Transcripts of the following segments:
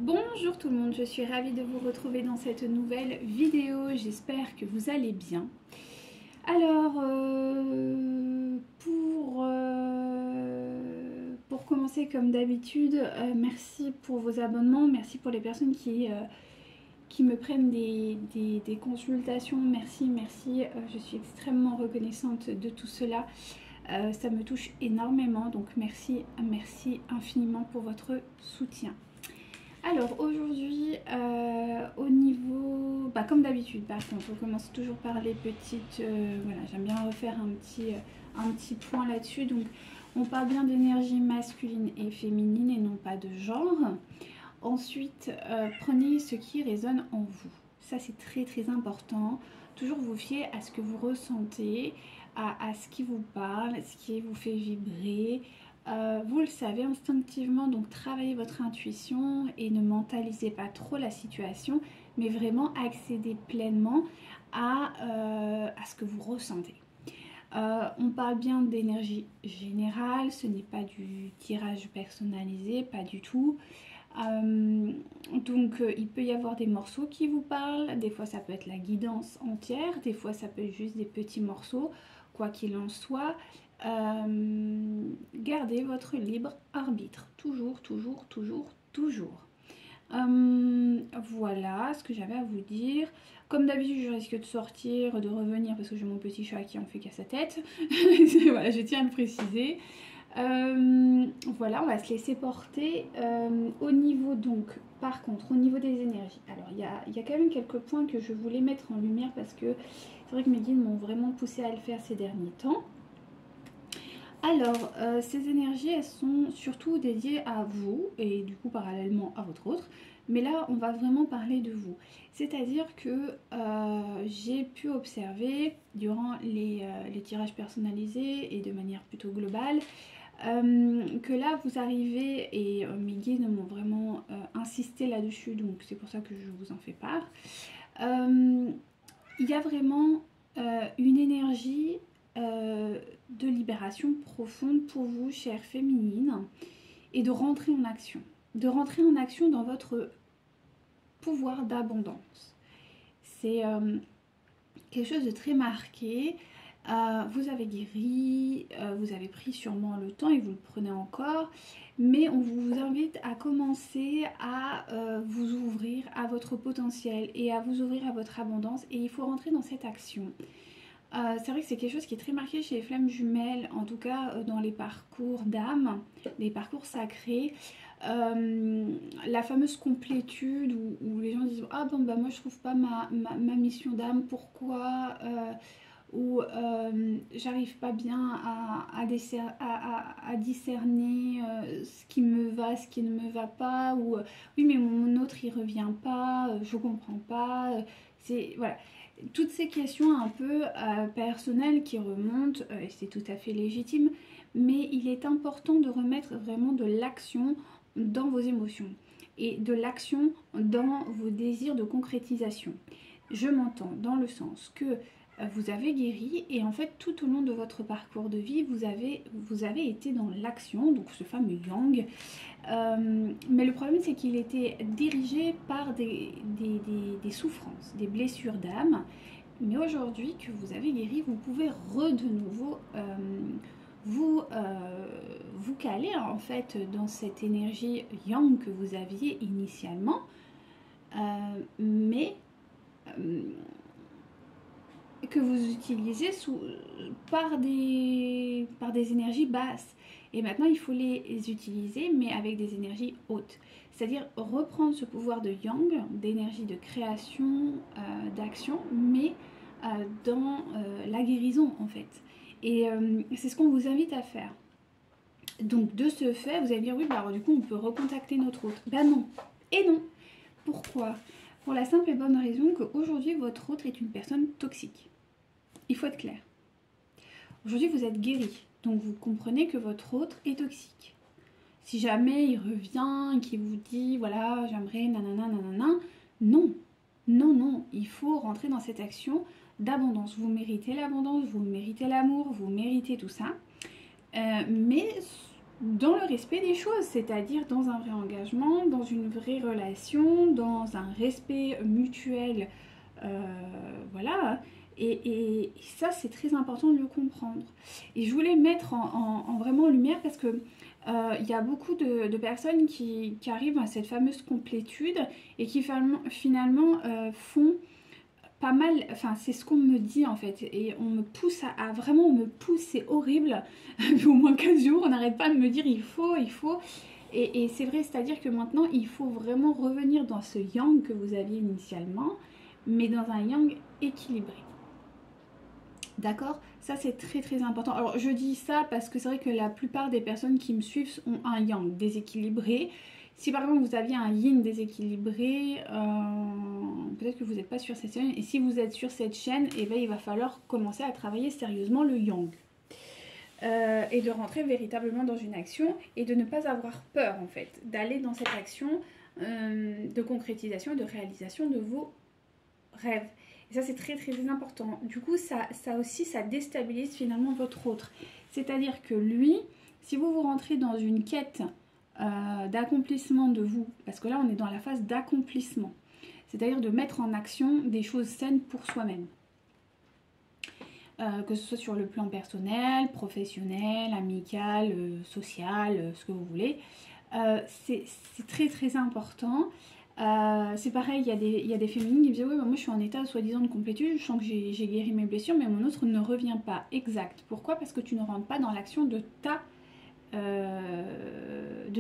Bonjour tout le monde, je suis ravie de vous retrouver dans cette nouvelle vidéo, j'espère que vous allez bien. Alors, pour commencer comme d'habitude, merci pour vos abonnements, merci pour les personnes qui me prennent des consultations, merci, je suis extrêmement reconnaissante de tout cela. Ça me touche énormément, donc merci infiniment pour votre soutien. Alors aujourd'hui, au niveau, comme d'habitude par contre, on commence toujours par les petites, voilà, j'aime bien refaire un petit point là-dessus. Donc on parle bien d'énergie masculine et féminine et non pas de genre. Ensuite, prenez ce qui résonne en vous. Ça c'est très important. Toujours vous fier à ce que vous ressentez, à ce qui vous parle, ce qui vous fait vibrer. Vous le savez instinctivement, donc travaillez votre intuition et ne mentalisez pas trop la situation, mais vraiment accédez pleinement à ce que vous ressentez. On parle bien d'énergie générale, ce n'est pas du tirage personnalisé, pas du tout. Il peut y avoir des morceaux qui vous parlent, des fois ça peut être la guidance entière, des fois ça peut être juste des petits morceaux, quoi qu'il en soit. Gardez votre libre arbitre, toujours. Voilà ce que j'avais à vous dire. Comme d'habitude, je risque de sortir, de revenir parce que j'ai mon petit chat qui en fait qu'à sa tête. Voilà, je tiens à le préciser. Voilà, on va se laisser porter. Au niveau donc, par contre, au niveau des énergies, alors il y a quand même quelques points que je voulais mettre en lumière parce que c'est vrai que mes guides m'ont vraiment poussé à le faire ces derniers temps. Alors, ces énergies, elles sont surtout dédiées à vous et du coup parallèlement à votre autre. Mais là, on va vraiment parler de vous. C'est-à-dire que j'ai pu observer durant les tirages personnalisés et de manière plutôt globale que là, vous arrivez et mes guides m'ont vraiment insisté là-dessus, donc c'est pour ça que je vous en fais part. Il y a vraiment une énergie de libération profonde pour vous, chère féminine, et de rentrer en action. De rentrer en action dans votre pouvoir d'abondance. C'est quelque chose de très marqué. Vous avez guéri, vous avez pris sûrement le temps et vous le prenez encore, mais on vous invite à commencer à vous ouvrir à votre potentiel et à vous ouvrir à votre abondance, et il faut rentrer dans cette action. C'est vrai que c'est quelque chose qui est très marqué chez les flammes jumelles, en tout cas dans les parcours d'âme, les parcours sacrés. La fameuse complétude où les gens disent ah bon bah moi je trouve pas ma mission d'âme, pourquoi ou j'arrive pas bien à discerner ce qui me va, ce qui ne me va pas, ou oui mais mon autre il revient pas, je comprends pas, c'est voilà. Toutes ces questions un peu personnelles qui remontent, et c'est tout à fait légitime, mais il est important de remettre vraiment de l'action dans vos émotions et de l'action dans vos désirs de concrétisation. Je m'entends dans le sens que vous avez guéri et en fait tout au long de votre parcours de vie vous avez été dans l'action, donc ce fameux yang. Mais le problème c'est qu'il était dirigé par des souffrances, des blessures d'âme. Mais aujourd'hui que vous avez guéri, vous pouvez de nouveau vous caler en fait dans cette énergie yang que vous aviez initialement, mais que vous utilisez par des énergies basses. Et maintenant, il faut les utiliser, mais avec des énergies hautes. C'est-à-dire reprendre ce pouvoir de yang, d'énergie de création, d'action, mais dans la guérison, en fait. Et c'est ce qu'on vous invite à faire. Donc, de ce fait, vous allez dire, oui, bah, alors, du coup, on peut recontacter notre hôte. Ben non. Et non. Pourquoi ? Pour la simple et bonne raison qu'aujourd'hui, votre hôte est une personne toxique. Il faut être clair. Aujourd'hui, vous êtes guéri, donc vous comprenez que votre autre est toxique. Si jamais il revient et qu'il vous dit, voilà, j'aimerais nanana, non, il faut rentrer dans cette action d'abondance. Vous méritez l'abondance, vous méritez l'amour, vous méritez tout ça. Mais dans le respect des choses, c'est-à-dire dans un vrai engagement, dans une vraie relation, dans un respect mutuel, voilà. Et ça, c'est très important de le comprendre. Et je voulais mettre en vraiment lumière parce que il y a beaucoup de personnes qui arrivent à cette fameuse complétude et qui finalement font pas mal, enfin c'est ce qu'on me dit en fait, et on me pousse vraiment, on me pousse, c'est horrible. Au moins 15 jours, on n'arrête pas de me dire il faut, et c'est vrai, c'est-à-dire que maintenant il faut vraiment revenir dans ce yang que vous aviez initialement, mais dans un yang équilibré. D'accord? Ça c'est très très important. Alors je dis ça parce que c'est vrai que la plupart des personnes qui me suivent ont un yang déséquilibré. Si par exemple vous aviez un yin déséquilibré, peut-être que vous n'êtes pas sur cette chaîne. Et si vous êtes sur cette chaîne, eh ben, il va falloir commencer à travailler sérieusement le yang. Et de rentrer véritablement dans une action et de ne pas avoir peur en fait, d'aller dans cette action de concrétisation et de réalisation de vos rêves. Et ça c'est très très important. Du coup ça aussi ça déstabilise finalement votre autre. C'est-à-dire que lui, si vous rentrez dans une quête d'accomplissement de vous, parce que là on est dans la phase d'accomplissement, c'est-à-dire de mettre en action des choses saines pour soi-même, que ce soit sur le plan personnel, professionnel, amical, social, ce que vous voulez, c'est très très important. C'est pareil, il y a des féminines qui me disaient oui, bah moi je suis en état soi-disant de complétude, je sens que j'ai guéri mes blessures, mais mon autre ne revient pas. Exact. Pourquoi? Parce que tu ne rentres pas dans l'action de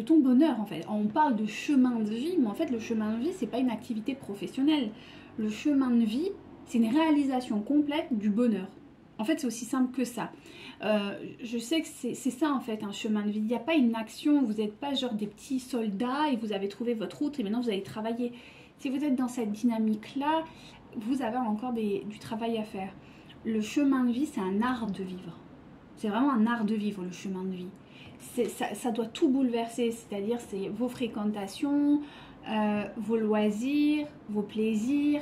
ton bonheur en fait. On parle de chemin de vie, mais en fait le chemin de vie c'est pas une activité professionnelle. Le chemin de vie c'est une réalisation complète du bonheur. En fait c'est aussi simple que ça. Je sais que c'est ça en fait un chemin de vie. Il n'y a pas une action, vous n'êtes pas genre des petits soldats et vous avez trouvé votre route et maintenant vous allez travailler. Si vous êtes dans cette dynamique là, vous avez encore du travail à faire. Le chemin de vie c'est un art de vivre. C'est vraiment un art de vivre le chemin de vie. Ça doit tout bouleverser, c'est-à-dire c'est vos fréquentations, vos loisirs, vos plaisirs,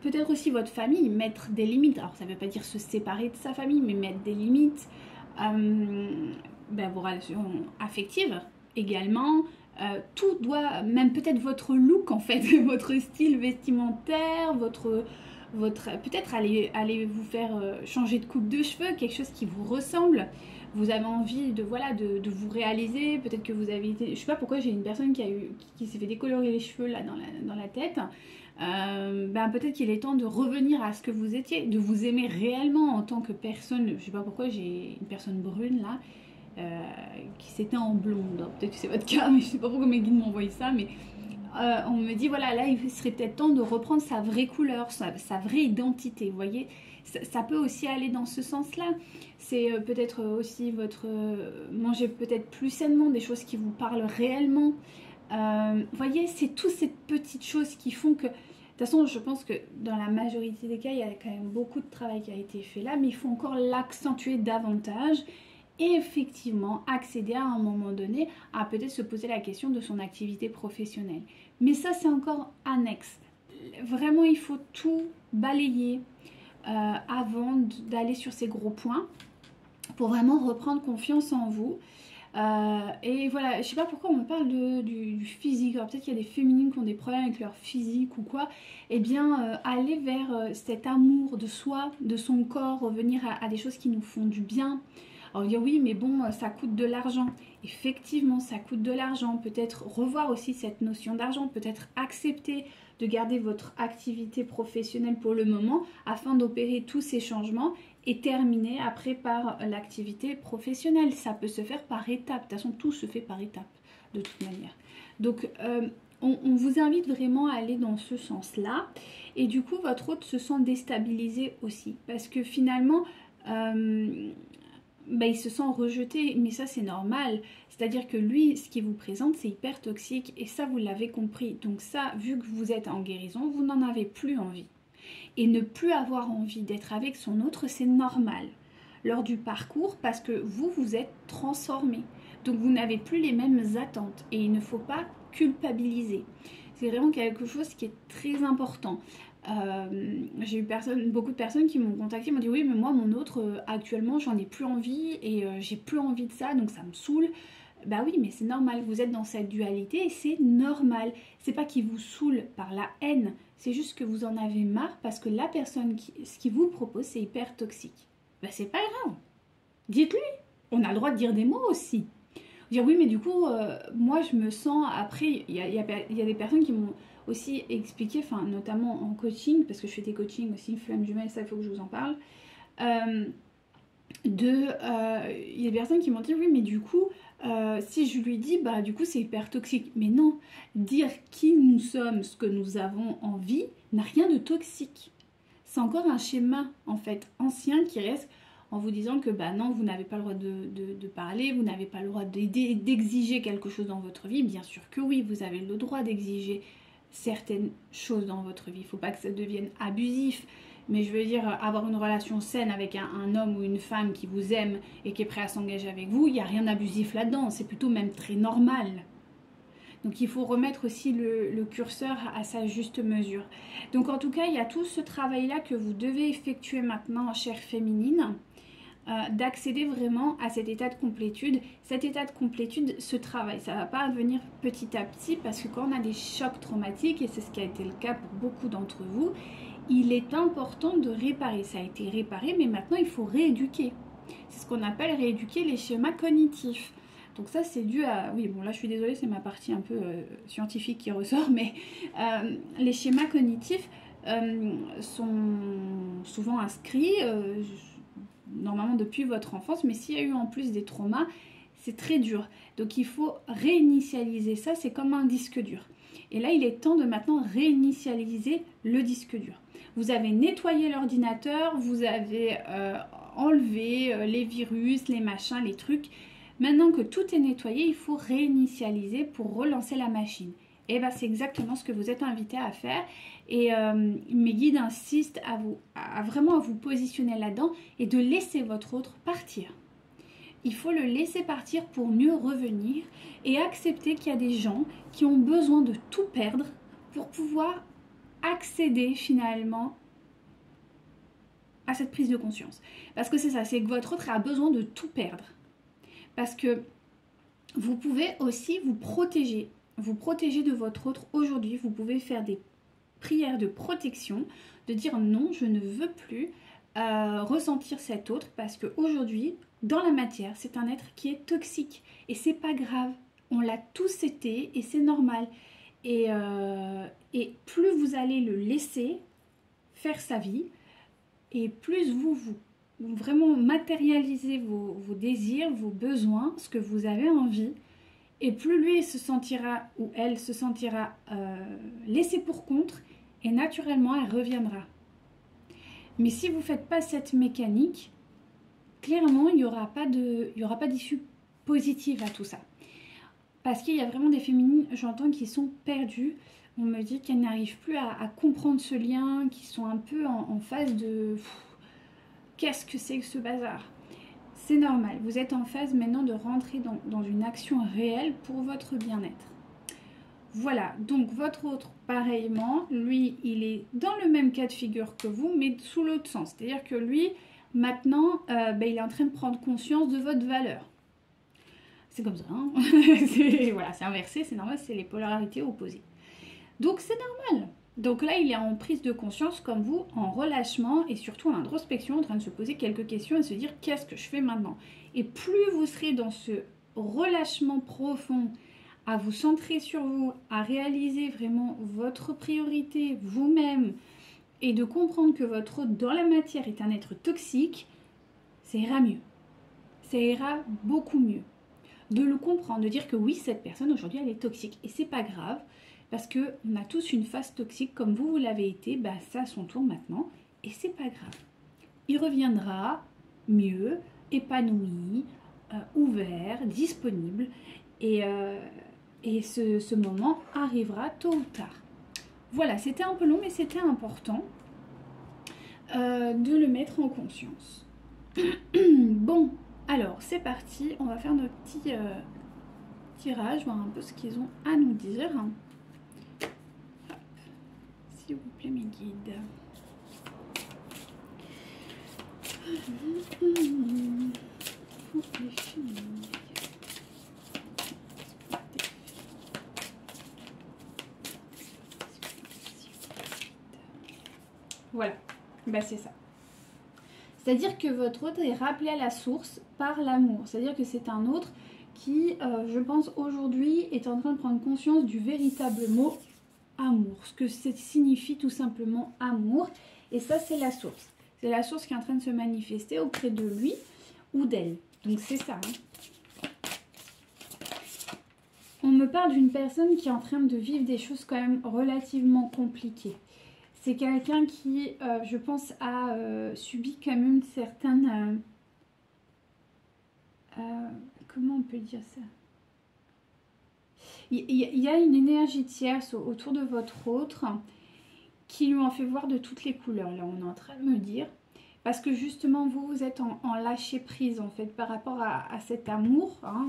peut-être aussi votre famille, mettre des limites. Alors ça ne veut pas dire se séparer de sa famille, mais mettre des limites, vos relations affectives également. Tout doit, même peut-être votre look en fait, votre style vestimentaire, peut-être aller vous faire changer de coupe de cheveux, quelque chose qui vous ressemble. Vous avez envie de vous réaliser, peut-être que vous avez été, je sais pas pourquoi j'ai une personne qui s'est fait décolorer les cheveux là dans la tête. Peut-être qu'il est temps de revenir à ce que vous étiez, de vous aimer réellement en tant que personne. Je sais pas pourquoi j'ai une personne brune là qui s'éteint en blonde. Peut-être que c'est votre cas, mais je sais pas pourquoi mes guides m'ont envoyé ça, mais on me dit voilà, là il serait peut-être temps de reprendre sa vraie couleur, sa vraie identité, vous voyez. Ça peut aussi aller dans ce sens-là. C'est peut-être aussi manger peut-être plus sainement, des choses qui vous parlent réellement. Vous voyez, c'est toutes ces petites choses qui font que... De toute façon, je pense que dans la majorité des cas, il y a quand même beaucoup de travail qui a été fait là, mais il faut encore l'accentuer davantage et effectivement accéder à un moment donné à peut-être se poser la question de son activité professionnelle. Mais ça, c'est encore annexe. Vraiment, il faut tout balayer avant d'aller sur ces gros points pour vraiment reprendre confiance en vous. Et voilà, je sais pas pourquoi on me parle du physique. Alors peut-être qu'il y a des féminines qui ont des problèmes avec leur physique ou quoi. Eh bien, aller vers cet amour de soi, de son corps, revenir à des choses qui nous font du bien. Alors dire oui, mais bon, ça coûte de l'argent. Effectivement, ça coûte de l'argent. Peut-être revoir aussi cette notion d'argent. Peut-être accepter de garder votre activité professionnelle pour le moment afin d'opérer tous ces changements et terminer après par l'activité professionnelle. Ça peut se faire par étapes. De toute façon, tout se fait par étapes, de toute manière. Donc, on vous invite vraiment à aller dans ce sens-là. Et du coup, votre hôte se sent déstabilisé aussi. Parce que finalement, il se sent rejeté. Mais ça, c'est normal. C'est-à-dire que lui, ce qu'il vous présente, c'est hyper toxique. Et ça, vous l'avez compris. Donc ça, vu que vous êtes en guérison, vous n'en avez plus envie. Et ne plus avoir envie d'être avec son autre, c'est normal lors du parcours parce que vous êtes transformé. Donc vous n'avez plus les mêmes attentes et il ne faut pas culpabiliser. C'est vraiment quelque chose qui est très important. J'ai eu beaucoup de personnes qui m'ont contacté, m'ont dit oui mais moi mon autre actuellement j'en ai plus envie et j'ai plus envie de ça donc ça me saoule. Bah oui mais c'est normal, vous êtes dans cette dualité et c'est normal. C'est pas qu'il vous saoule par la haine, c'est juste que vous en avez marre parce que la personne ce qu'il vous propose c'est hyper toxique. Bah c'est pas grave, dites-lui, on a le droit de dire des mots aussi. Dire oui mais du coup moi je me sens, après il y a des personnes qui m'ont aussi expliqué, enfin notamment en coaching, parce que je fais des coachings aussi, flamme jumelle, ça il faut que je vous en parle, il y a des personnes qui m'ont dit oui mais du coup si je lui dis bah du coup c'est hyper toxique, mais non, dire qui nous sommes, ce que nous avons envie n'a rien de toxique, c'est encore un schéma en fait ancien qui reste en vous disant que bah non vous n'avez pas le droit de parler, vous n'avez pas le droit d'exiger quelque chose dans votre vie. Bien sûr que oui, vous avez le droit d'exiger certaines choses dans votre vie, il ne faut pas que ça devienne abusif, mais je veux dire avoir une relation saine avec un homme ou une femme qui vous aime et qui est prêt à s'engager avec vous, il n'y a rien d'abusif là-dedans, c'est plutôt même très normal. Donc il faut remettre aussi le curseur à sa juste mesure. Donc en tout cas il y a tout ce travail là que vous devez effectuer maintenant, chère féminine, d'accéder vraiment à cet état de complétude. Cet état de complétude se travaille, ça ne va pas venir petit à petit parce que quand on a des chocs traumatiques, et c'est ce qui a été le cas pour beaucoup d'entre vous, il est important de réparer. Ça a été réparé mais maintenant il faut rééduquer. C'est ce qu'on appelle rééduquer les schémas cognitifs. Donc ça c'est dû à... Oui bon là je suis désolée, c'est ma partie un peu scientifique qui ressort, mais les schémas cognitifs sont souvent inscrits normalement depuis votre enfance, mais s'il y a eu en plus des traumas, c'est très dur. Donc il faut réinitialiser ça, c'est comme un disque dur. Et là il est temps de maintenant réinitialiser le disque dur. Vous avez nettoyé l'ordinateur, vous avez enlevé les virus, les machins, les trucs. Maintenant que tout est nettoyé, il faut réinitialiser pour relancer la machine. Et bien c'est exactement ce que vous êtes invité à faire. Et mes guides insistent vraiment à vous positionner là-dedans et de laisser votre autre partir. Il faut le laisser partir pour mieux revenir et accepter qu'il y a des gens qui ont besoin de tout perdre pour pouvoir accéder finalement à cette prise de conscience. Parce que c'est ça, c'est que votre autre a besoin de tout perdre. Parce que vous pouvez aussi vous protéger de votre autre aujourd'hui. Vous pouvez faire des prières de protection, de dire non, je ne veux plus ressentir cet autre parce qu'aujourd'hui, dans la matière, c'est un être qui est toxique et c'est pas grave. On l'a tous été et c'est normal. Et plus vous allez le laisser faire sa vie et plus vous vraiment matérialisez vos désirs, vos besoins, ce que vous avez envie, et plus lui se sentira ou elle se sentira laissée pour compte et naturellement elle reviendra. Mais si vous ne faites pas cette mécanique, clairement il n'y aura pas d'issue positive à tout ça. Parce qu'il y a vraiment des féminines, j'entends, qui sont perdues. On me dit qu'elles n'arrivent plus à comprendre ce lien, qui sont un peu en phase de... Qu'est-ce que c'est que ce bazar? C'est normal, vous êtes en phase maintenant de rentrer dans une action réelle pour votre bien-être. Voilà, donc votre autre, pareillement, lui, il est dans le même cas de figure que vous, mais sous l'autre sens. C'est-à-dire que lui, maintenant, il est en train de prendre conscience de votre valeur. C'est comme ça, hein. Voilà, c'est inversé, c'est normal, c'est les polarités opposées. Donc c'est normal. Donc là, il est en prise de conscience comme vous, en relâchement et surtout en introspection, en train de se poser quelques questions et se dire qu'est-ce que je fais maintenant. Et plus vous serez dans ce relâchement profond, à vous centrer sur vous, à réaliser vraiment votre priorité, vous-même, et de comprendre que votre autre dans la matière est un être toxique, ça ira mieux. Ça ira beaucoup mieux. De le comprendre, de dire que oui, cette personne aujourd'hui elle est toxique et c'est pas grave parce que on a tous une phase toxique comme vous l'avez été, bah ça à son tour maintenant et c'est pas grave. Il reviendra mieux, épanoui, ouvert, disponible et ce moment arrivera tôt ou tard. Voilà, c'était un peu long mais c'était important de le mettre en conscience. Bon. Alors, c'est parti, on va faire notre petit tirage, voir un peu ce qu'ils ont à nous dire. Hop. Si s'il vous plaît, mes guides. Voilà, bah c'est ça. C'est-à-dire que votre autre est rappelé à la source par l'amour. C'est-à-dire que c'est un autre qui, je pense, aujourd'hui est en train de prendre conscience du véritable mot amour. Ce que ça signifie tout simplement amour. Et ça, c'est la source. C'est la source qui est en train de se manifester auprès de lui ou d'elle. Donc c'est ça. Hein. On me parle d'une personne qui est en train de vivre des choses quand même relativement compliquées. C'est quelqu'un qui, je pense, a subi quand même certaines... comment on peut dire ça? Il y a une énergie tierce autour de votre autre qui lui en fait voir de toutes les couleurs. Là, on est en train de me dire. Parce que justement, vous êtes en lâcher prise, en fait, par rapport à cet amour hein,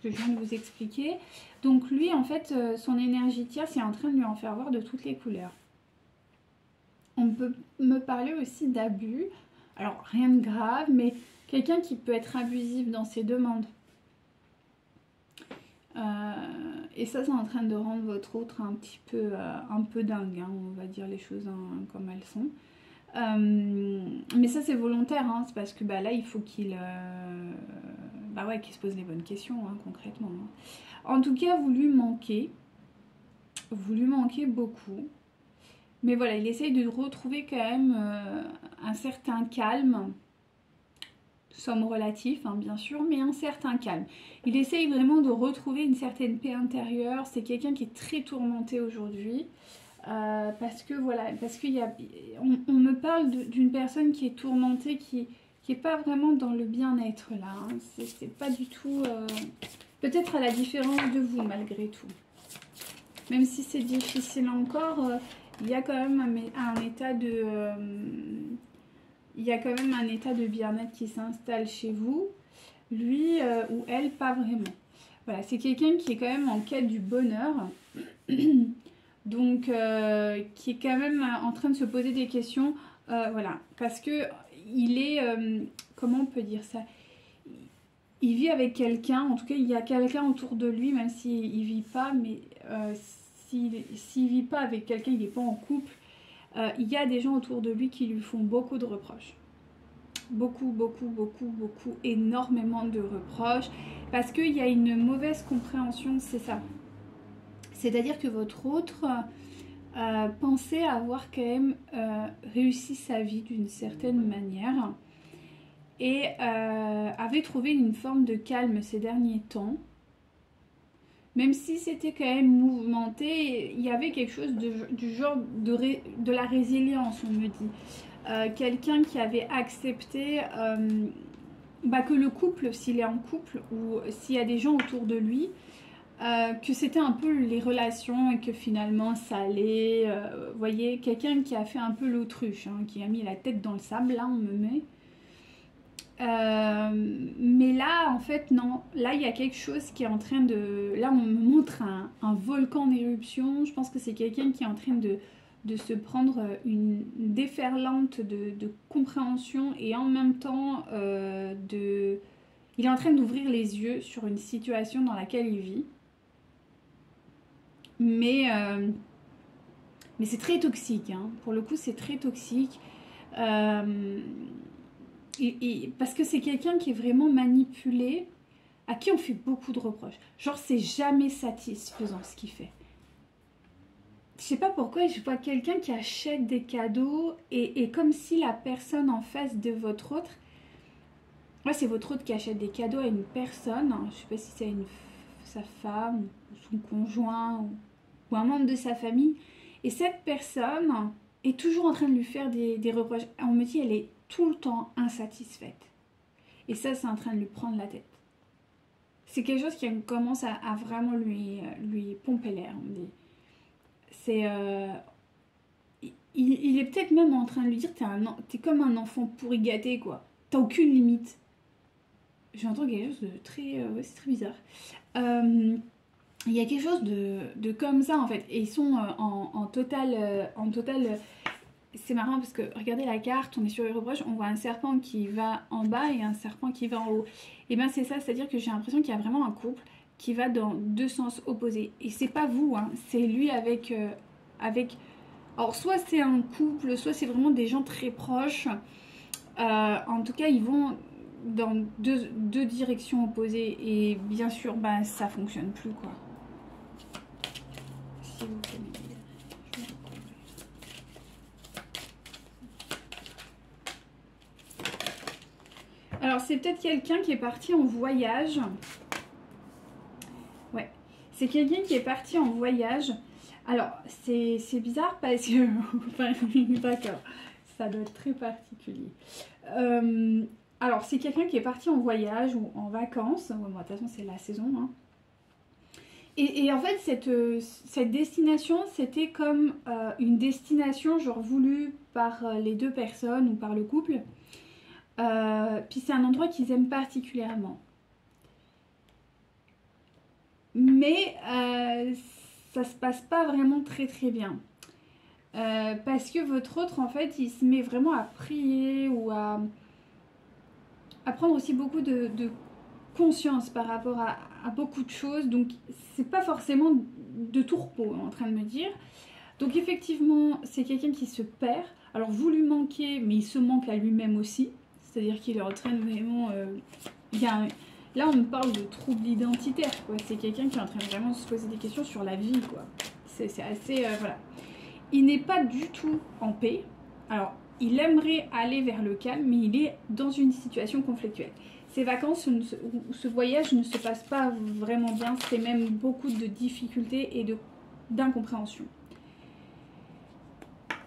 que je viens de vous expliquer. Donc lui, en fait, son énergie tierce est en train de lui en faire voir de toutes les couleurs. On peut me parler aussi d'abus. Alors, rien de grave, mais quelqu'un qui peut être abusif dans ses demandes. Et ça, c'est en train de rendre votre autre un petit peu, un peu dingue. Hein, on va dire les choses hein, comme elles sont. Mais ça, c'est volontaire. Hein, c'est parce que bah, là, il faut qu'il qu'il se pose les bonnes questions, hein, concrètement. Hein. En tout cas, vous lui manquez. Vous lui manquez beaucoup. Mais voilà, il essaye de retrouver quand même un certain calme, somme relatif, hein, bien sûr, mais un certain calme. Il essaye vraiment de retrouver une certaine paix intérieure. C'est quelqu'un qui est très tourmenté aujourd'hui. Parce que voilà, parce on me parle d'une personne qui est tourmentée, qui est pas vraiment dans le bien-être là. Hein. C'est pas du tout... peut-être à la différence de vous, malgré tout. Même si c'est difficile encore... il y a quand même un état de... il y a quand même un état de bien-être qui s'installe chez vous. Lui ou elle, pas vraiment. Voilà, c'est quelqu'un qui est quand même en quête du bonheur. Donc, qui est quand même en train de se poser des questions. Voilà, parce que il est... comment on peut dire ça? Il vit avec quelqu'un. En tout cas, il y a quelqu'un autour de lui, même s'il ne vit pas. Mais... s'il vit pas avec quelqu'un, il n'est pas en couple, il y a des gens autour de lui qui lui font beaucoup de reproches. Beaucoup, énormément de reproches. Parce qu'il y a une mauvaise compréhension, c'est ça. C'est-à-dire que votre autre pensait avoir quand même réussi sa vie d'une certaine manière. Et avait trouvé une forme de calme ces derniers temps. Même si c'était quand même mouvementé, il y avait quelque chose du genre de la résilience, on me dit. Quelqu'un qui avait accepté que le couple, s'il est en couple ou s'il y a des gens autour de lui, que c'était un peu les relations et que finalement ça allait. Vous voyez, quelqu'un qui a fait un peu l'autruche, hein, qui a mis la tête dans le sable, là on me met. Mais là en fait non, là il y a quelque chose qui est en train de... Là on me montre un volcan en éruption. Je pense que c'est quelqu'un qui est en train de se prendre une déferlante de compréhension et en même temps il est en train d'ouvrir les yeux sur une situation dans laquelle il vit. Mais c'est très toxique, hein. Pour le coup c'est très toxique. Parce que c'est quelqu'un qui est vraiment manipulé, à qui on fait beaucoup de reproches. Genre, c'est jamais satisfaisant ce qu'il fait. Je sais pas pourquoi, je vois quelqu'un qui achète des cadeaux et comme si la personne en face de votre autre... Ouais, c'est votre autre qui achète des cadeaux à une personne. Je sais pas si c'est sa femme, ou son conjoint, ou un membre de sa famille. Et cette personne est toujours en train de lui faire des reproches. On me dit, elle est tout le temps insatisfaite. Et ça, c'est en train de lui prendre la tête. C'est quelque chose qui commence à vraiment lui pomper l'air, on me dit. C'est... il est peut-être même en train de lui dire, t'es comme un enfant pourri gâté, quoi. T'as aucune limite. J'entends quelque chose de très... ouais, c'est très bizarre. il y a quelque chose de comme ça en fait. Et ils sont en total... c'est marrant parce que regardez la carte, on est sur les reproches, on voit un serpent qui va en bas et un serpent qui va en haut. Et bien c'est ça, c'est-à-dire que j'ai l'impression qu'il y a vraiment un couple qui va dans deux sens opposés. Et c'est pas vous, hein, c'est lui avec... Alors soit c'est un couple, soit c'est vraiment des gens très proches. En tout cas, ils vont dans deux directions opposées. Et bien sûr, ben, ça fonctionne plus, quoi. Si vous pouvez m'aider. Alors, c'est peut-être quelqu'un qui est parti en voyage. Ouais, c'est quelqu'un qui est parti en voyage. Alors, c'est bizarre parce que... Enfin, d'accord, ça doit être très particulier. Alors, c'est quelqu'un qui est parti en voyage ou en vacances. Ouais, bon, de toute façon, c'est la saison. Hein. Et en fait, cette destination, c'était comme une destination genre voulue par les deux personnes ou par le couple. Puis c'est un endroit qu'ils aiment particulièrement. Mais ça se passe pas vraiment très très bien. Parce que votre autre, en fait, il se met vraiment à prier ou à prendre aussi beaucoup de conscience par rapport à beaucoup de choses. Donc, c'est pas forcément de tout repos, en train de me dire. Donc, effectivement, c'est quelqu'un qui se perd. Alors, vous lui manquez, mais il se manque à lui-même aussi. C'est-à-dire qu'il est en train de vraiment... Là, on parle de trouble identitaire, quoi. C'est quelqu'un qui est en train de vraiment se poser des questions sur la vie, quoi. C'est assez... voilà. Il n'est pas du tout en paix. Alors, il aimerait aller vers le calme, mais il est dans une situation conflictuelle. Ces vacances, ce voyage ne se passe pas vraiment bien. C'est même beaucoup de difficultés et d'incompréhension.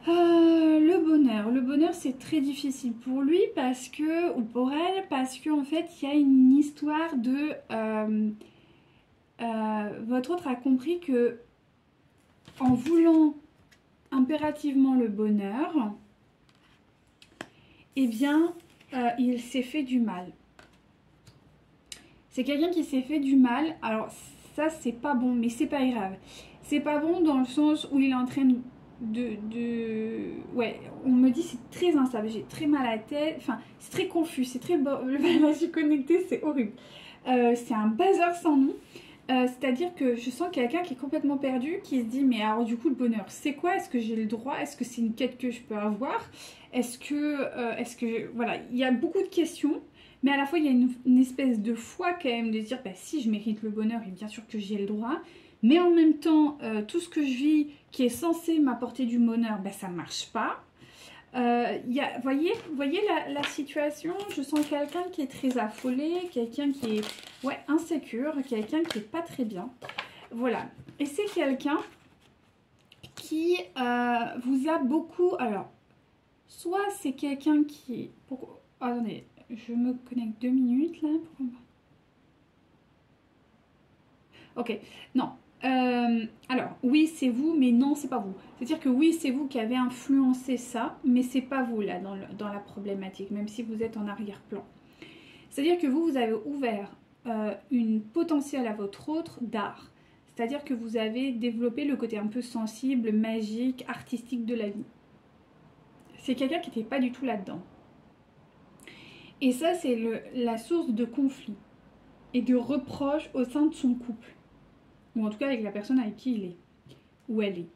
Le bonheur c'est très difficile pour lui parce que, ou pour elle, parce qu'en fait il y a une histoire de votre autre a compris que en voulant impérativement le bonheur, eh bien il s'est fait du mal. C'est quelqu'un qui s'est fait du mal. Alors ça c'est pas bon, mais c'est pas grave. C'est pas bon dans le sens où il est en train ouais, on me dit c'est très instable, j'ai très mal à la tête, enfin c'est très confus, c'est très... Là je suis connectée, c'est horrible. C'est un bazar sans nom. C'est-à-dire que je sens quelqu'un qui est complètement perdu, qui se dit mais alors du coup le bonheur c'est quoi? Est-ce que j'ai le droit? Est-ce que c'est une quête que je peux avoir? Est-ce que voilà, il y a beaucoup de questions, mais à la fois il y a une espèce de foi quand même de dire bah si je mérite le bonheur et bien sûr que j'ai le droit, mais en même temps tout ce que je vis qui est censé m'apporter du bonheur, bah ça marche pas. Voyez la situation, je sens quelqu'un qui est très affolé, quelqu'un qui est ouais, insécure, quelqu'un qui est pas très bien. Voilà. Et c'est quelqu'un qui vous a beaucoup... Alors, soit c'est quelqu'un qui... Attendez, je me connecte 2 minutes là. Ok, non. Alors, oui, c'est vous, mais non, c'est pas vous. C'est-à-dire que oui, c'est vous qui avez influencé ça, mais c'est pas vous là dans la problématique, même si vous êtes en arrière-plan. C'est-à-dire que vous avez ouvert une potentielle à votre autre d'art. C'est-à-dire que vous avez développé le côté un peu sensible, magique, artistique de la vie. C'est quelqu'un qui n'était pas du tout là-dedans. Et ça, c'est la source de conflit et de reproches au sein de son couple. Ou en tout cas avec la personne avec qui il est, ou elle est.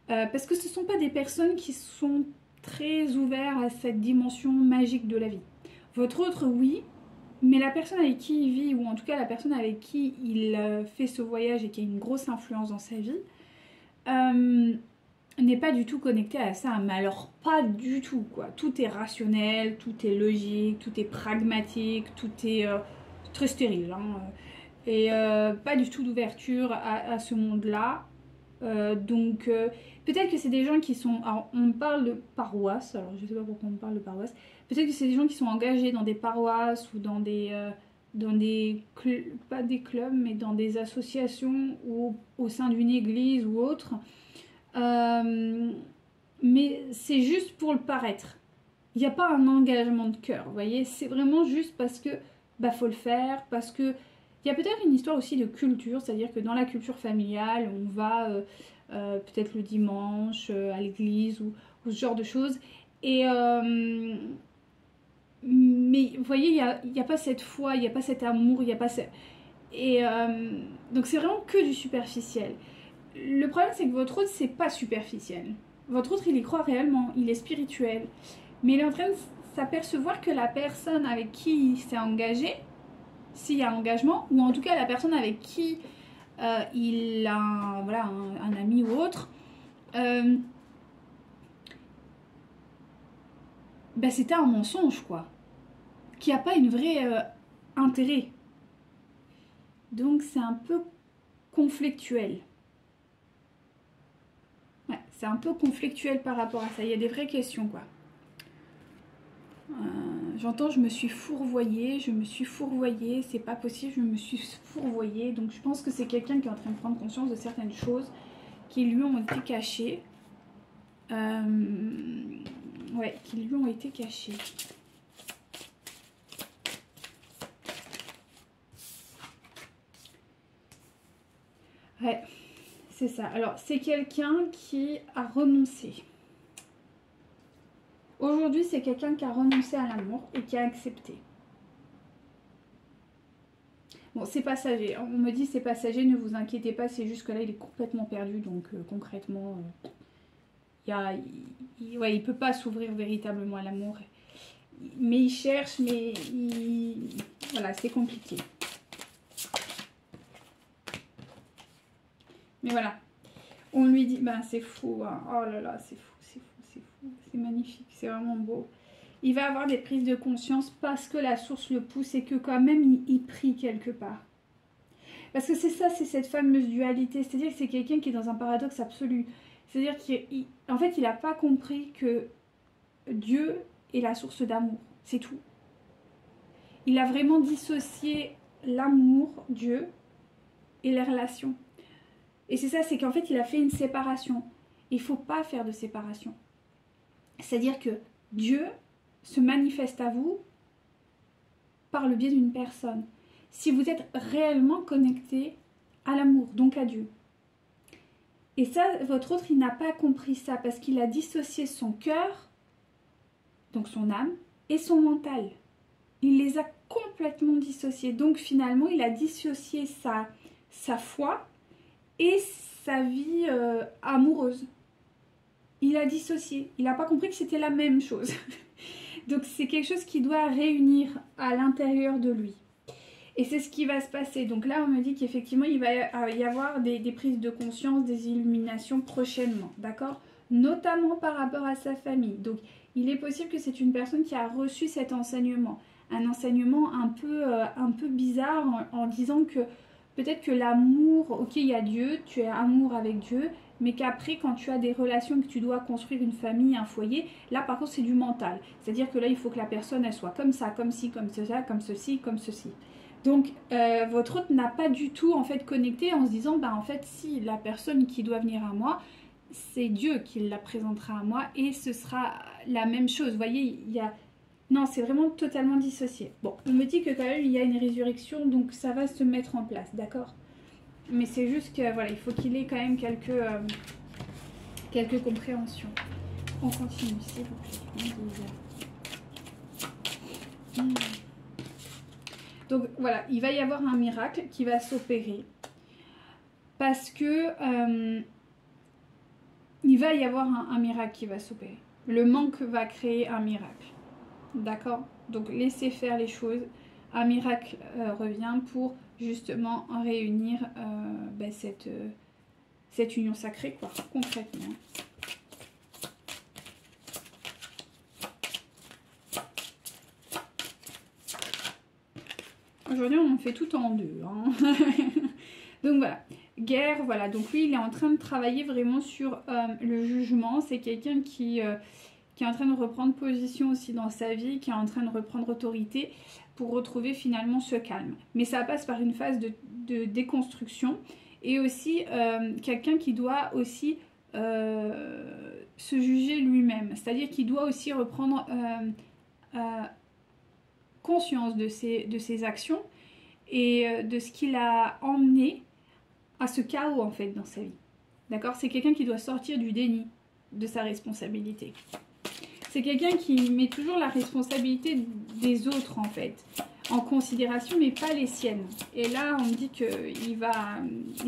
Parce que ce ne sont pas des personnes qui sont très ouvertes à cette dimension magique de la vie. Votre autre, oui, mais la personne avec qui il vit, ou en tout cas la personne avec qui il fait ce voyage et qui a une grosse influence dans sa vie, n'est pas du tout connectée à ça. Mais alors pas du tout, quoi. Tout est rationnel, tout est logique, tout est pragmatique, tout est très stérile, hein. Et pas du tout d'ouverture à ce monde-là. Donc peut-être que c'est des gens qui sont... Alors on parle de paroisse, alors je sais pas pourquoi on parle de paroisse. Peut-être que c'est des gens qui sont engagés dans des paroisses ou dans pas des clubs, mais dans des associations ou au sein d'une église ou autre. Mais c'est juste pour le paraître. Il n'y a pas un engagement de cœur, vous voyez. C'est vraiment juste parce que bah faut le faire, parce que Il y a peut-être une histoire aussi de culture, c'est-à-dire que dans la culture familiale, on va peut-être le dimanche à l'église ou ce genre de choses. Et mais vous voyez, il y a pas cette foi, il n'y a pas cet amour, il n'y a pas ce... Et donc c'est vraiment que du superficiel. Le problème, c'est que votre autre, c'est pas superficiel. Votre autre, il y croit réellement, il est spirituel. Mais il est en train de s'apercevoir que la personne avec qui il s'est engagé, s'il y a engagement, ou en tout cas la personne avec qui il a voilà, un ami ou autre, ben c'était un mensonge, quoi. Qui n'a pas une vraie intérêt. Donc c'est un peu conflictuel. Ouais, c'est un peu conflictuel par rapport à ça. Il y a des vraies questions, quoi. J'entends, je me suis fourvoyée, c'est pas possible, je me suis fourvoyée. Donc je pense que c'est quelqu'un qui est en train de prendre conscience de certaines choses qui lui ont été cachées. Ouais, qui lui ont été cachées. Ouais, c'est ça. Alors, c'est quelqu'un qui a renoncé. Aujourd'hui, c'est quelqu'un qui a renoncé à l'amour et qui a accepté. Bon, c'est passager. On me dit c'est passager, ne vous inquiétez pas, c'est juste que là, il est complètement perdu. Donc, concrètement, ouais, il peut pas s'ouvrir véritablement à l'amour. Mais il cherche, mais voilà, c'est compliqué. Mais voilà, on lui dit, ben c'est fou, hein. Oh là là, c'est fou, c'est fou, c'est fou, c'est magnifique, c'est vraiment beau. Il va avoir des prises de conscience parce que la source le pousse et que quand même il prie quelque part. Parce que c'est ça, c'est cette fameuse dualité, c'est-à-dire que c'est quelqu'un qui est dans un paradoxe absolu. C'est-à-dire qu'en fait, il n'a pas compris que Dieu est la source d'amour, c'est tout. Il a vraiment dissocié l'amour, Dieu, et les relations. Et c'est ça, c'est qu'en fait, il a fait une séparation. Il ne faut pas faire de séparation. C'est-à-dire que Dieu se manifeste à vous par le biais d'une personne. Si vous êtes réellement connecté à l'amour, donc à Dieu. Et ça, votre autre, il n'a pas compris ça parce qu'il a dissocié son cœur, donc son âme, et son mental. Il les a complètement dissociés. Donc finalement, il a dissocié sa foi et sa vie amoureuse. Il a dissocié. Il n'a pas compris que c'était la même chose. Donc c'est quelque chose qui doit réunir à l'intérieur de lui. Et c'est ce qui va se passer. Donc là, on me dit qu'effectivement, il va y avoir des prises de conscience, des illuminations prochainement. D'accord? Notamment par rapport à sa famille. Donc il est possible que c'est une personne qui a reçu cet enseignement. Un enseignement un peu bizarre en disant que peut-être que l'amour, ok, il y a Dieu, tu es amour avec Dieu, mais qu'après, quand tu as des relations, que tu dois construire une famille, un foyer, là, par contre, c'est du mental. C'est-à-dire que là, il faut que la personne, elle soit comme ça, comme ci, comme ça, comme ceci, comme ceci. Donc, votre hôte n'a pas du tout, en fait, connecté en se disant, bah, en fait, si la personne qui doit venir à moi, c'est Dieu qui la présentera à moi et ce sera la même chose. Vous voyez, il y a... Non, c'est vraiment totalement dissocié. Bon, on me dit que quand même il y a une résurrection, donc ça va se mettre en place, d'accord? Mais c'est juste que voilà, il faut qu'il ait quand même quelques compréhensions. On continue, s'il vous plaît. Donc voilà, il va y avoir un miracle qui va s'opérer. Parce que il va y avoir un miracle qui va s'opérer. Le manque va créer un miracle. D'accord? Donc laissez faire les choses. Un miracle revient pour justement réunir cette union sacrée, quoi, concrètement. Aujourd'hui, on en fait tout en deux. Hein. Donc voilà. Guerre, voilà. Donc lui, il est en train de travailler vraiment sur le jugement. C'est quelqu'un qui est en train de reprendre position aussi dans sa vie, qui est en train de reprendre autorité pour retrouver finalement ce calme. Mais ça passe par une phase de déconstruction et aussi quelqu'un qui doit aussi se juger lui-même. C'est-à-dire qu'il doit aussi reprendre conscience de ses actions et de ce qui l'a emmené à ce chaos en fait dans sa vie. D'accord? C'est quelqu'un qui doit sortir du déni de sa responsabilité. C'est quelqu'un qui met toujours la responsabilité des autres en fait en considération, mais pas les siennes. Et là, on me dit qu'il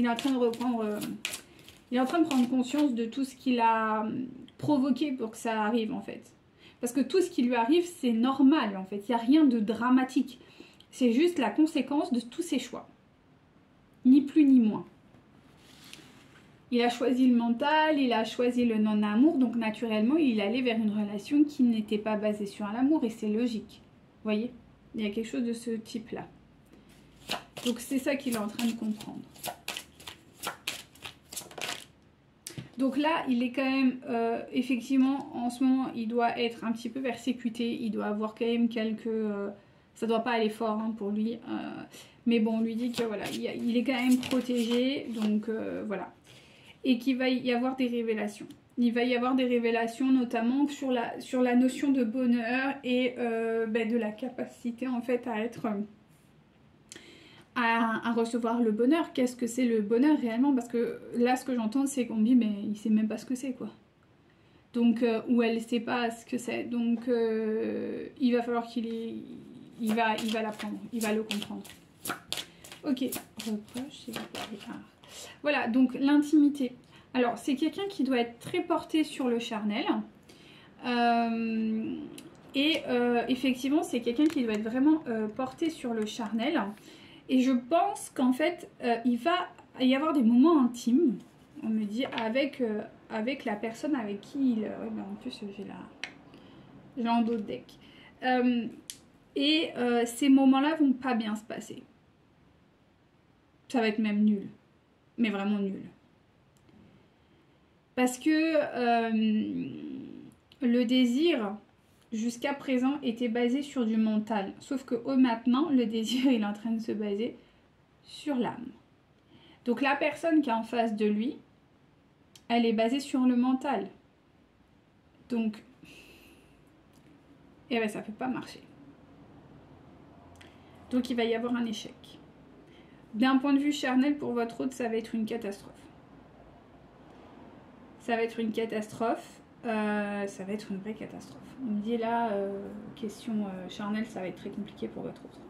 est en train de reprendre, il est en train de prendre conscience de tout ce qu'il a provoqué pour que ça arrive en fait. Parce que tout ce qui lui arrive, c'est normal en fait. Il n'y a rien de dramatique. C'est juste la conséquence de tous ses choix. Ni plus ni moins. Il a choisi le mental, il a choisi le non-amour, donc naturellement, il allait vers une relation qui n'était pas basée sur l'amour, et c'est logique. Vous voyez? Il y a quelque chose de ce type-là. Donc c'est ça qu'il est en train de comprendre. Donc là, il est quand même, effectivement, en ce moment, il doit être un petit peu persécuté, il doit avoir quand même quelques... ça doit pas aller fort hein, pour lui, mais bon, on lui dit que voilà, il est quand même protégé, donc voilà. Et qu'il va y avoir des révélations. Il va y avoir des révélations notamment sur la notion de bonheur et de la capacité en fait à être... à recevoir le bonheur. Qu'est-ce que c'est le bonheur réellement? Parce que là, ce que j'entends, c'est qu'on me dit, mais il sait même pas ce que c'est, quoi. Donc, ou elle sait pas ce que c'est. Donc, il va falloir il va l'apprendre, il va le comprendre. Ok, reproche, s'il vous plaît. Ah. Voilà, donc l'intimité. Alors, c'est quelqu'un qui doit être très porté sur le charnel. Effectivement, c'est quelqu'un qui doit être vraiment porté sur le charnel. Et je pense qu'en fait, il va y avoir des moments intimes, on me dit, avec la personne avec qui il... ouais, ben en plus, j'ai un d'autres deck. Ces moments-là vont pas bien se passer. Ça va être même nul. Mais vraiment nul. Parce que le désir, jusqu'à présent, était basé sur du mental. Sauf que maintenant, le désir, il est en train de se baser sur l'âme. Donc la personne qui est en face de lui, elle est basée sur le mental. Donc, eh ben, ça ne peut pas marcher. Donc il va y avoir un échec. D'un point de vue charnel, pour votre autre, ça va être une catastrophe. Ça va être une catastrophe. Ça va être une vraie catastrophe. On me dit là, question charnelle, ça va être très compliqué pour votre autre.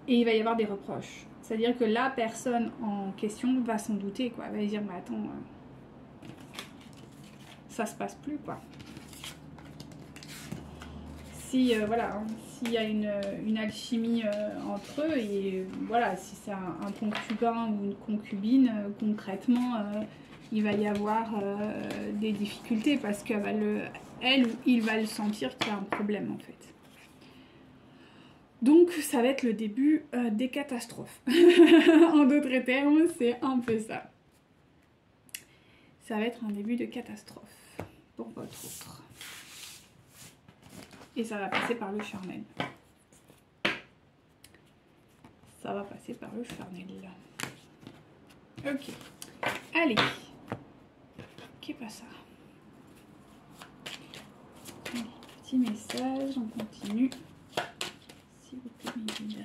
Et il va y avoir des reproches. C'est-à-dire que la personne en question va s'en douter, quoi. Elle va dire, mais attends, ça se passe plus, quoi. Si, voilà, hein, s'il y a une alchimie entre eux, et voilà, si c'est un concubin ou une concubine, concrètement, il va y avoir des difficultés parce qu'elle ou il va le sentir qu'il y a un problème, en fait. Donc, ça va être le début des catastrophes. En d'autres termes, c'est un peu ça. Ça va être un début de catastrophe pour votre autre. Et ça va passer par le charnel. Ça va passer par le charnel. Ok. Allez. Qu'est-ce pas ça? Allez, petit message, on continue. S'il vous plaît, mes guides.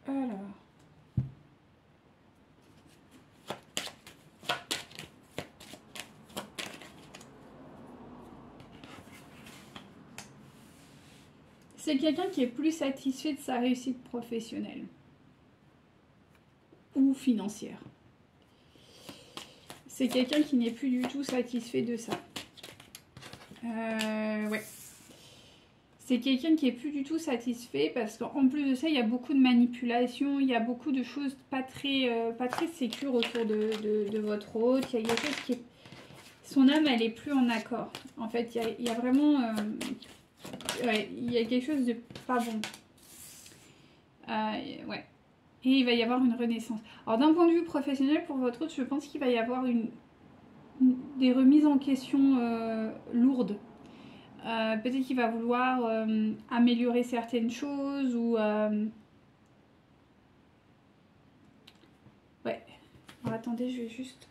Alors. C'est quelqu'un qui est plus satisfait de sa réussite professionnelle ou financière. C'est quelqu'un qui n'est plus du tout satisfait de ça. Ouais. C'est quelqu'un qui est plus du tout satisfait parce qu'en plus de ça, il y a beaucoup de manipulation, il y a beaucoup de choses pas très sécures autour de votre hôte. Il y a quelque chose qui est... Son âme, elle est plus en accord. En fait, il y a vraiment... ouais, il y a quelque chose de pas bon. Ouais. Et il va y avoir une renaissance. Alors d'un point de vue professionnel, pour votre hôte, je pense qu'il va y avoir des remises en question lourdes. Peut-être qu'il va vouloir améliorer certaines choses ou... Ouais. Alors attendez, je vais juste...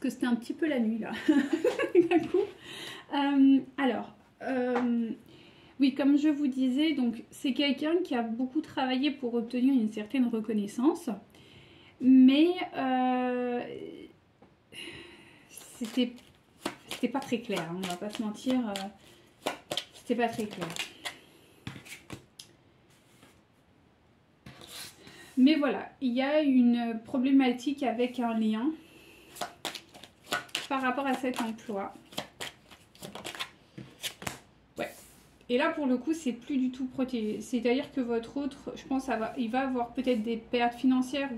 que c'était un petit peu la nuit là. D'un coup. Alors, oui, comme je vous disais, donc c'est quelqu'un qui a beaucoup travaillé pour obtenir une certaine reconnaissance, mais c'était pas très clair, hein, on va pas se mentir, c'était pas très clair. Mais voilà, il y a une problématique avec un lien par rapport à cet emploi. Ouais. Et là, pour le coup, c'est plus du tout protégé. C'est-à-dire que votre autre, je pense, il va avoir peut-être des pertes financières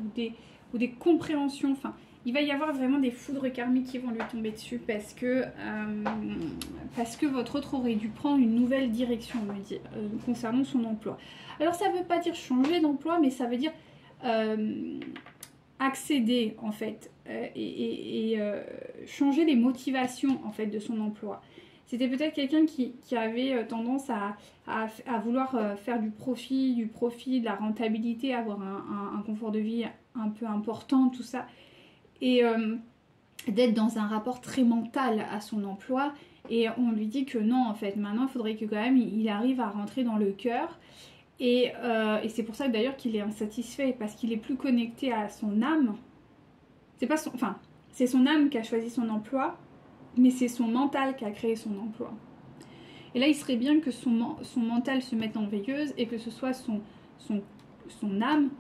ou des compréhensions. Enfin, il va y avoir vraiment des foudres karmiques qui vont lui tomber dessus parce que votre autre aurait dû prendre une nouvelle direction, on me dit, concernant son emploi. Alors, ça ne veut pas dire changer d'emploi, mais ça veut dire accéder, en fait, et changer les motivations, en fait, de son emploi. C'était peut-être quelqu'un qui avait tendance à vouloir faire du profit, de la rentabilité, avoir un confort de vie un peu important, tout ça. Et d'être dans un rapport très mental à son emploi. Et on lui dit que non, en fait, maintenant, il faudrait que quand même, il arrive à rentrer dans le cœur. Et c'est pour ça d'ailleurs qu'il est insatisfait, parce qu'il est plus connecté à son âme. C'est son âme qui a choisi son emploi, mais c'est son mental qui a créé son emploi. Et là, il serait bien que son mental se mette en veilleuse et que ce soit son âme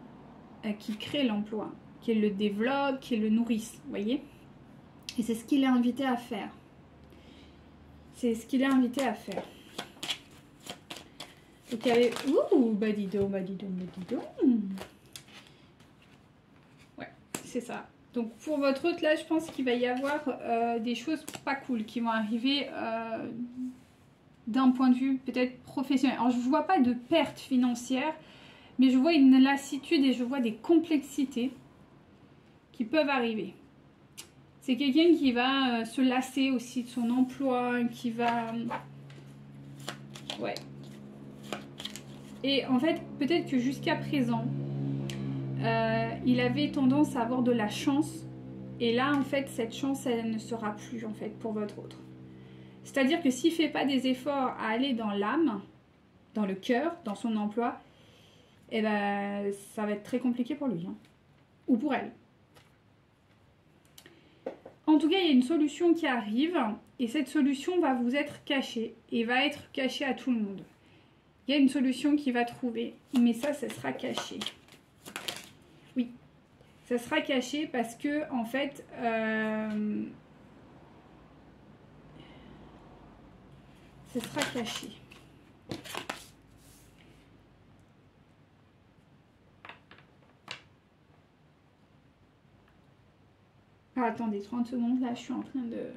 qui crée l'emploi, qui le développe, qui le nourrisse, vous voyez. Et c'est ce qu'il est invité à faire. C'est ce qu'il est invité à faire. Donc, il y avait... Ouh, bah dis donc. Ouais, c'est ça. Donc pour votre autre, là, je pense qu'il va y avoir des choses pas cool qui vont arriver d'un point de vue peut-être professionnel. Alors je ne vois pas de perte financière, mais je vois une lassitude et je vois des complexités qui peuvent arriver. C'est quelqu'un qui va se lasser aussi de son emploi, qui va... Ouais. Et en fait, peut-être que jusqu'à présent... il avait tendance à avoir de la chance et là en fait cette chance elle ne sera plus en fait pour votre autre. C'est-à-dire que s'il ne fait pas des efforts à aller dans l'âme, dans le cœur, dans son emploi, et ben ça va être très compliqué pour lui, hein. Ou pour elle. En tout cas, il y a une solution qui arrive et cette solution va vous être cachée et va être cachée à tout le monde. Il y a une solution qui va trouver, mais ça sera caché. Oui, ça sera caché parce que en fait, ça sera caché. Ah, attendez, 30 secondes, là, je suis en train de...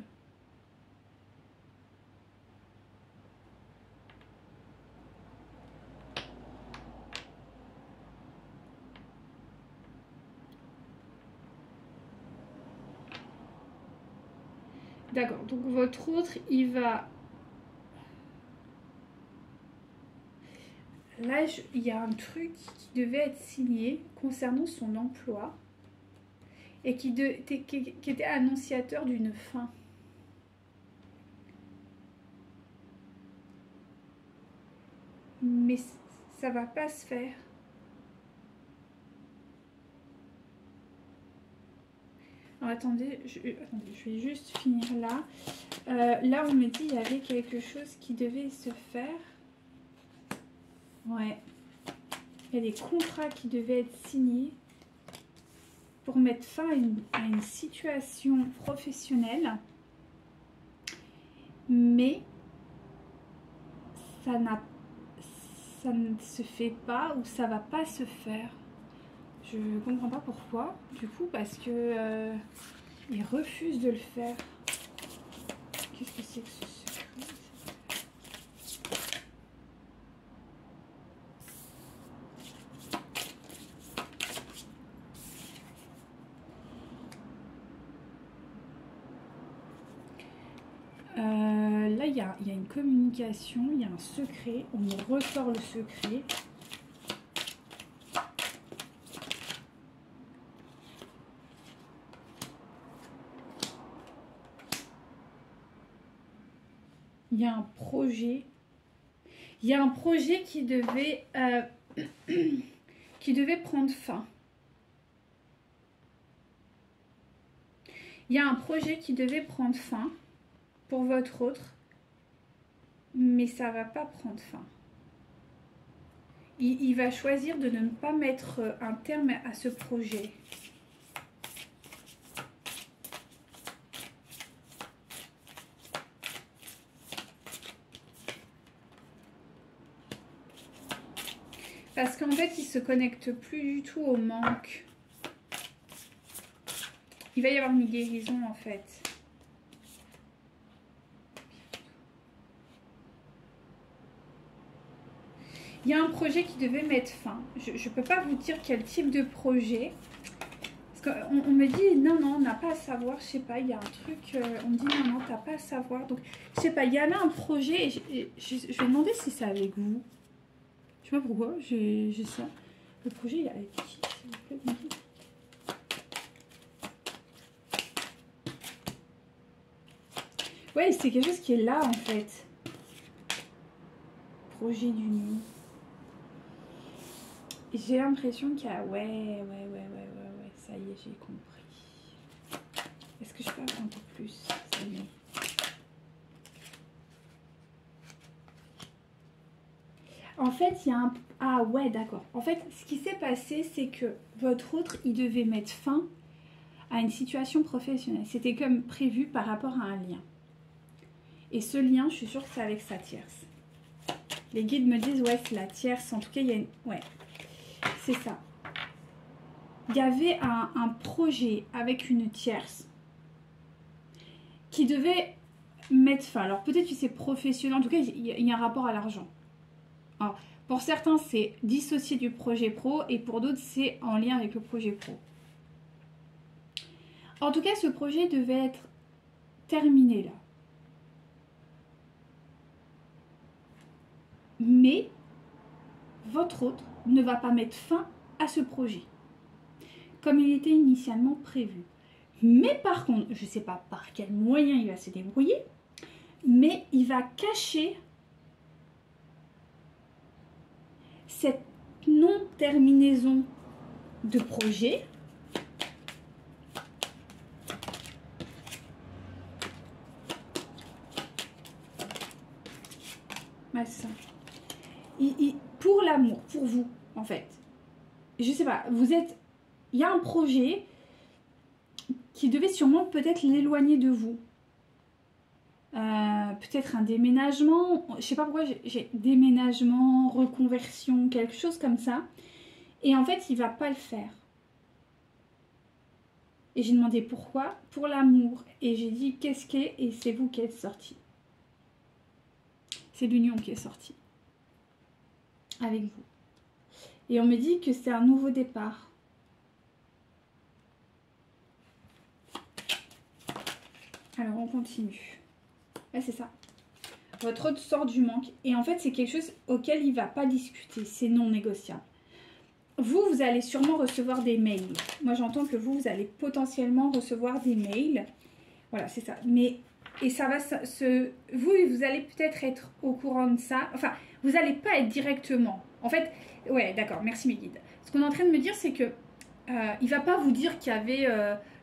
D'accord, donc votre autre, il va... Là, il y a un truc qui devait être signé concernant son emploi et qui était annonciateur d'une fin. Mais ça va pas se faire. Alors, attendez, je vais juste finir là. Là, on me dit qu'il y avait quelque chose qui devait se faire. Ouais. Il y a des contrats qui devaient être signés pour mettre fin à une situation professionnelle. Mais ça ne se fait pas ou ça va pas se faire. Je ne comprends pas pourquoi. Du coup, parce que il refuse de le faire. Qu'est-ce que c'est que ce secret ? Là, il y a une communication, il y a un secret. On me ressort le secret. il y a un projet. Il y a un projet qui devait, qui devait prendre fin. Il y a un projet qui devait prendre fin pour votre autre, mais ça ne va pas prendre fin. Il va choisir de ne pas mettre un terme à ce projet. Parce qu'en fait, il ne se connecte plus du tout au manque. Il va y avoir une guérison en fait. Il y a un projet qui devait mettre fin. Je ne peux pas vous dire quel type de projet. Parce qu'on me dit non, non, on n'a pas à savoir. Je sais pas, il y a un truc. On me dit non, non, tu n'as pas à savoir. Donc, je sais pas, il y a là un projet. Je vais demander si c'est avec vous. Je sais pas pourquoi, j'ai ça. Le projet, il est avec qui, s'il vous plaît? Ouais, c'est quelque chose qui est là, en fait. Projet d'union. J'ai l'impression qu'il y a... Ouais, ça y est, j'ai compris. Est-ce que je peux avoir un peu plus? Ça y est. En fait, il y a un... Ah ouais, d'accord. En fait, ce qui s'est passé, c'est que votre autre, il devait mettre fin à une situation professionnelle. C'était comme prévu par rapport à un lien. Et ce lien, je suis sûre que c'est avec sa tierce. Les guides me disent, ouais, c'est la tierce. En tout cas, il y a une... Ouais, c'est ça. Il y avait un projet avec une tierce qui devait mettre fin. Alors, peut-être que c'est professionnel. En tout cas, il y a un rapport à l'argent. Alors, pour certains, c'est dissocié du projet pro et pour d'autres, c'est en lien avec le projet pro. En tout cas, ce projet devait être terminé là. Mais votre autre ne va pas mettre fin à ce projet, comme il était initialement prévu. Mais par contre, je ne sais pas par quel moyen il va se débrouiller, mais il va cacher cette non-terminaison de projet pour l'amour, pour vous, en fait. Je sais pas, vous êtes... Il y a un projet qui devait sûrement peut-être l'éloigner de vous. Peut-être un déménagement, je sais pas pourquoi j'ai déménagement, reconversion, quelque chose comme ça. Et en fait, il va pas le faire. Et j'ai demandé pourquoi, pour l'amour. Et j'ai dit qu'est-ce qu'est, et c'est vous qui êtes sorti. C'est l'union qui est sortie. Avec vous. Et on me dit que c'est un nouveau départ. Alors on continue. Là c'est ça. Votre autre sort du manque. Et en fait c'est quelque chose auquel il ne va pas discuter. C'est non négociable. Vous allez sûrement recevoir des mails. Moi j'entends que vous allez potentiellement recevoir des mails. Voilà c'est ça. Mais et ça va vous allez peut-être être au courant de ça. Enfin vous n'allez pas être directement. En fait ouais d'accord merci mes guides. Ce qu'on est en train de me dire c'est que il va pas vous dire qu'il y avait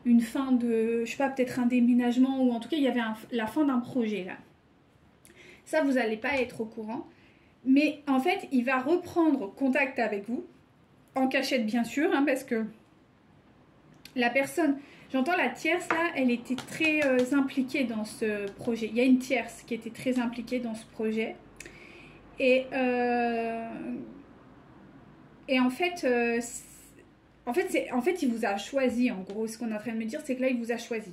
une fin de, je sais pas, peut-être un déménagement ou en tout cas il y avait la fin d'un projet là. Ça vous n'allez pas être au courant. Mais en fait il va reprendre contact avec vous, en cachette bien sûr, hein, parce que la personne, j'entends la tierce là, elle était très impliquée dans ce projet. Il y a une tierce qui était très impliquée dans ce projet. Et en fait, il vous a choisi, en gros. Ce qu'on est en train de me dire, c'est que là, il vous a choisi.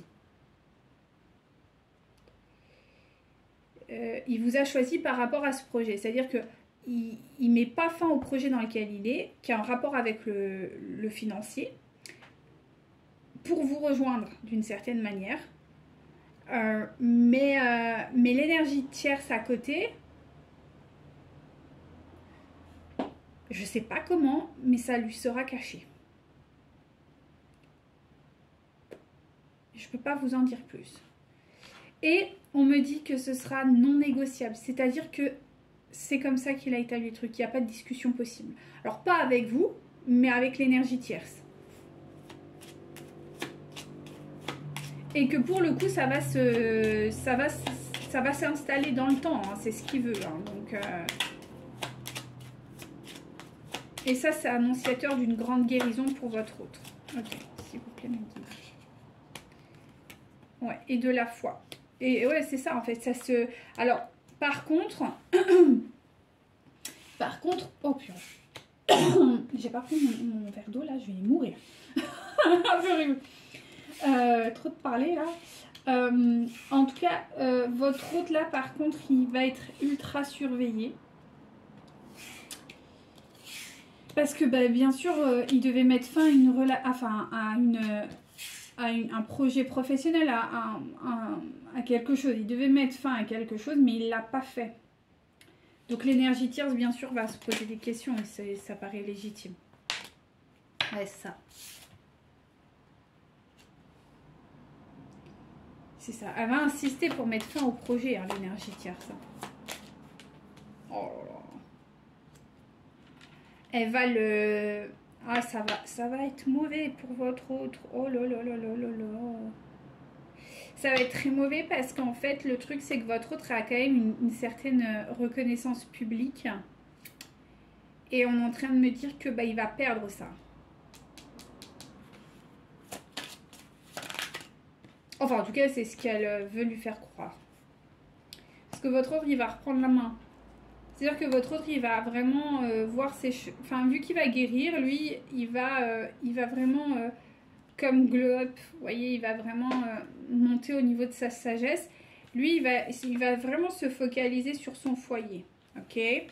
Il vous a choisi par rapport à ce projet. C'est-à-dire qu'il ne met pas fin au projet dans lequel il est, qui a un rapport avec le financier, pour vous rejoindre d'une certaine manière. Mais l'énergie tierce à côté... Je ne sais pas comment, mais ça lui sera caché. Je ne peux pas vous en dire plus. Et on me dit que ce sera non négociable. C'est-à-dire que c'est comme ça qu'il a établi le truc. Il n'y a pas de discussion possible. Alors, pas avec vous, mais avec l'énergie tierce. Et que pour le coup, ça va s'installer dans le temps. Hein, c'est ce qu'il veut. Hein, donc, et ça, c'est annonciateur d'une grande guérison pour votre autre. Ok, s'il vous plaît, me dites. Ouais, et de la foi. Et ouais, c'est ça, en fait. Ça se... Alors, par contre... oh purée. J'ai pas pris mon verre d'eau, là, je vais mourir. Trop de parler, là. En tout cas, votre hôte, là, par contre, il va être ultra surveillé. Parce que, bah, bien sûr, il devait mettre fin à un projet professionnel, à quelque chose. Il devait mettre fin à quelque chose, mais il ne l'a pas fait. Donc l'énergie tierce, bien sûr, va se poser des questions et ça paraît légitime. Ouais, c'est ça. C'est ça. Elle va insister pour mettre fin au projet, hein, l'énergie tierce. Oh là là. Elle va le... Ah, ça va être mauvais pour votre autre. Oh là là là là là là. Ça va être très mauvais parce qu'en fait, le truc, c'est que votre autre a quand même une certaine reconnaissance publique. Et on est en train de me dire que bah, il va perdre ça. Enfin, en tout cas, c'est ce qu'elle veut lui faire croire. Parce que votre autre, il va reprendre la main. C'est-à-dire que votre autre, il va vraiment voir ses... Enfin, vu qu'il va guérir, lui, il va vraiment... comme glow up, vous voyez, il va vraiment monter au niveau de sa sagesse. Lui, il va vraiment se focaliser sur son foyer, ok? Il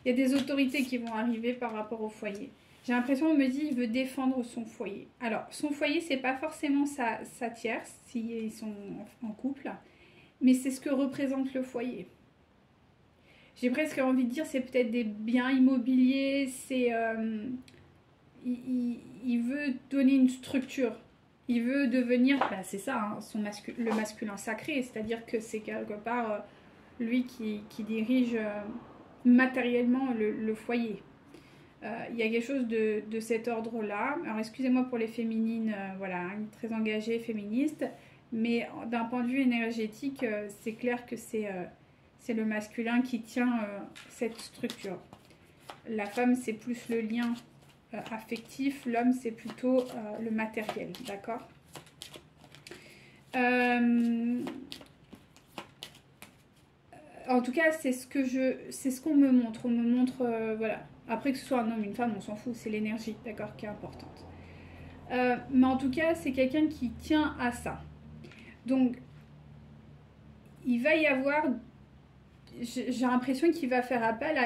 y a des autorités qui vont arriver par rapport au foyer. J'ai l'impression, on me dit, il veut défendre son foyer. Alors, son foyer, c'est pas forcément sa tierce, s'ils sont en couple, mais c'est ce que représente le foyer. J'ai presque envie de dire, c'est peut-être des biens immobiliers, c'est... il veut donner une structure. Il veut devenir, bah c'est ça, hein, le masculin sacré. C'est-à-dire que c'est quelque part lui qui dirige matériellement le foyer. Il y a quelque chose de cet ordre-là. Alors excusez-moi pour les féminines, voilà, très engagées, féministes. Mais d'un point de vue énergétique, c'est clair que c'est le masculin qui tient cette structure. La femme, c'est plus le lien affectif, l'homme c'est plutôt le matériel, d'accord. En tout cas, c'est ce qu'on me montre. On me montre, voilà. Après que ce soit un homme, une femme, on s'en fout, c'est l'énergie, d'accord, qui est importante. Mais en tout cas, c'est quelqu'un qui tient à ça. Donc, il va y avoir, j'ai l'impression qu'il va faire appel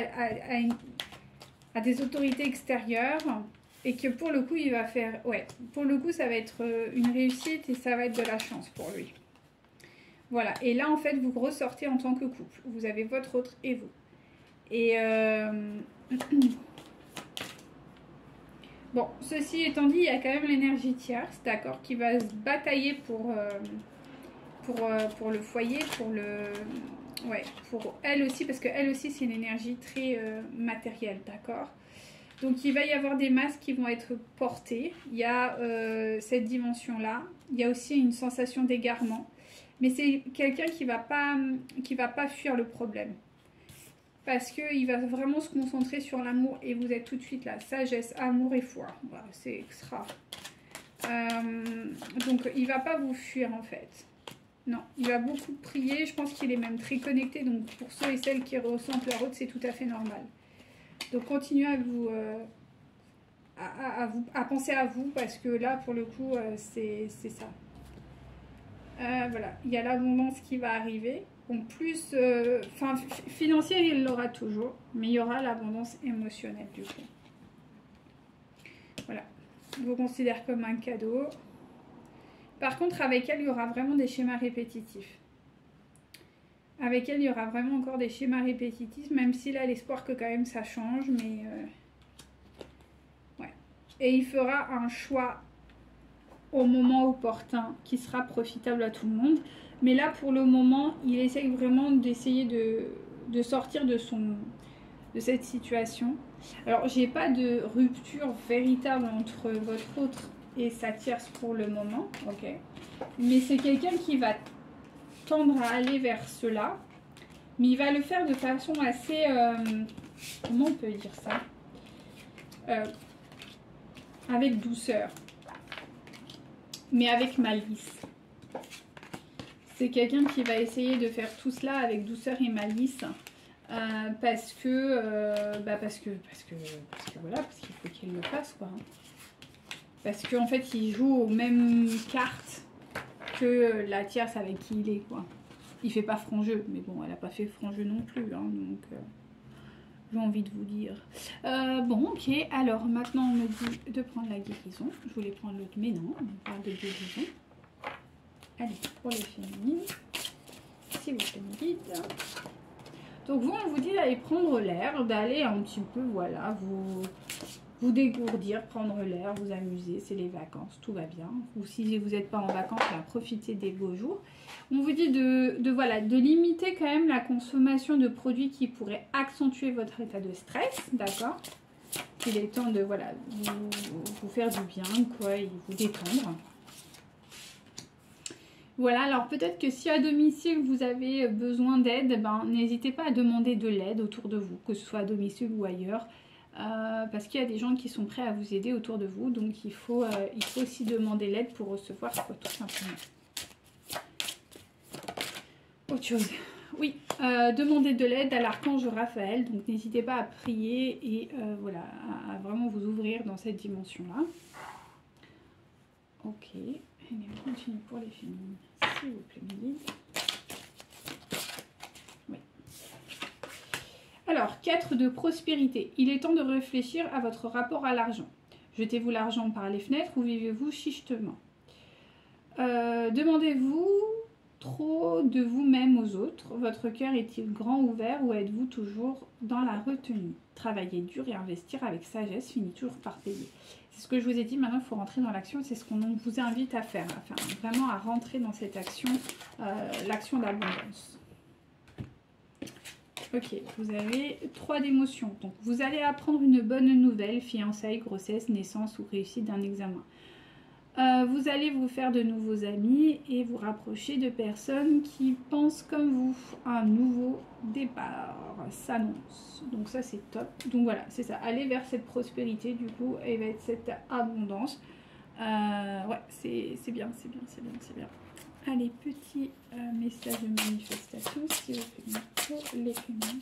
à des autorités extérieures et que pour le coup il va faire, ouais, pour le coup ça va être une réussite et ça va être de la chance pour lui. Voilà, et là en fait vous ressortez en tant que couple, vous avez votre autre et vous. Et bon, ceci étant dit, il y a quand même l'énergie tierce, d'accord, qui va se batailler pour le foyer, ouais, pour elle aussi, parce qu'elle aussi c'est une énergie très matérielle, d'accord. Donc il va y avoir des masques qui vont être portés, il y a cette dimension là, il y a aussi une sensation d'égarement, mais c'est quelqu'un qui va pas fuir le problème, parce qu'il va vraiment se concentrer sur l'amour, et vous êtes tout de suite là, sagesse, amour et foi, voilà, c'est extra. Donc il va pas vous fuir en fait. Non, il va beaucoup prier, je pense qu'il est même très connecté, donc pour ceux et celles qui ressentent leur autre, c'est tout à fait normal. Donc continuez à vous, à penser à vous, parce que là, pour le coup, c'est ça. Voilà, il y a l'abondance qui va arriver. En plus, enfin, financière, il l'aura toujours, mais il y aura l'abondance émotionnelle du coup. Voilà, je vous considère comme un cadeau. Par contre, avec elle, il y aura vraiment des schémas répétitifs. Avec elle, il y aura vraiment encore des schémas répétitifs, même s'il a l'espoir que quand même ça change, mais... ouais. Et il fera un choix au moment opportun qui sera profitable à tout le monde. Mais là, pour le moment, il essaye vraiment d'essayer de sortir de cette situation. Alors, j'ai pas de rupture véritable entre votre autre et sa tierce pour le moment, ok. Mais c'est quelqu'un qui va tendre à aller vers cela, mais il va le faire de façon assez... comment on peut dire ça, avec douceur, mais avec malice. C'est quelqu'un qui va essayer de faire tout cela avec douceur et malice, parce que voilà, parce qu'il faut qu'il le fasse, quoi. Parce qu'en fait, il joue aux mêmes cartes que la tierce avec qui il est, quoi. Il fait pas franc jeu, mais bon, elle a pas fait franc jeu non plus, hein, donc j'ai envie de vous dire. Bon, ok, alors maintenant on me dit de prendre la guérison. Je voulais prendre l'autre, mais non, on parle de guérison. Allez, pour les féminines, si vous me guide. Donc vous, on vous dit d'aller prendre l'air, d'aller un petit peu, voilà, vous dégourdir, prendre l'air, vous amuser, c'est les vacances, tout va bien. Ou si vous n'êtes pas en vacances, profitez des beaux jours. On vous dit voilà, de limiter quand même la consommation de produits qui pourraient accentuer votre état de stress, d'accord? Il est temps de voilà, vous faire du bien, quoi, et vous détendre. Voilà, alors peut-être que si à domicile vous avez besoin d'aide, ben, n'hésitez pas à demander de l'aide autour de vous, que ce soit à domicile ou ailleurs. Parce qu'il y a des gens qui sont prêts à vous aider autour de vous, donc il faut aussi demander l'aide pour recevoir, quoi, tout simplement. Autre chose, oui, demandez de l'aide à l'archange Raphaël, donc n'hésitez pas à prier et voilà, à vraiment vous ouvrir dans cette dimension-là. Ok, et on continue pour les féminines, s'il vous plaît, mes guides. Oui. Alors, 4 de prospérité. Il est temps de réfléchir à votre rapport à l'argent. Jetez-vous l'argent par les fenêtres ou vivez-vous chichement? Demandez-vous trop de vous-même aux autres? Votre cœur est-il grand ouvert ou êtes-vous toujours dans la retenue? Travailler dur et investir avec sagesse finit toujours par payer. C'est ce que je vous ai dit, maintenant il faut rentrer dans l'action, c'est ce qu'on vous invite à faire, enfin, vraiment à rentrer dans cette action, l'action d'abondance. Ok, vous avez 3 d'émotions. Donc, vous allez apprendre une bonne nouvelle, fiançailles, grossesse, naissance ou réussite d'un examen. Vous allez vous faire de nouveaux amis et vous rapprocher de personnes qui pensent comme vous. Un nouveau départ s'annonce. Donc ça, c'est top. Donc voilà, c'est ça. Aller vers cette prospérité, du coup, et vers cette abondance. Ouais, c'est bien, c'est bien, c'est bien, c'est bien. Allez, petit message de manifestation, s'il vous plaît, pour les féminins.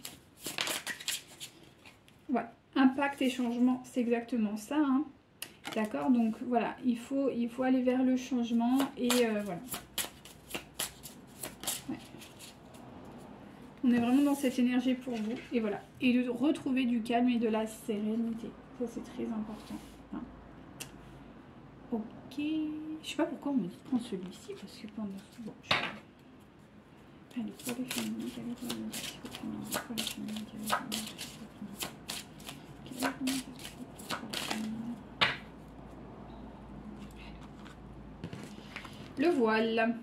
Voilà, impact et changement, c'est exactement ça, hein. D'accord, donc voilà, il faut aller vers le changement et voilà. Ouais. On est vraiment dans cette énergie pour vous et voilà. Et de retrouver du calme et de la sérénité. Ça, c'est très important. Hein. Ok. Je sais pas pourquoi on me dit de prendre celui-ci parce que pendant... Bon, je... Allez, pour les féminines, le voile.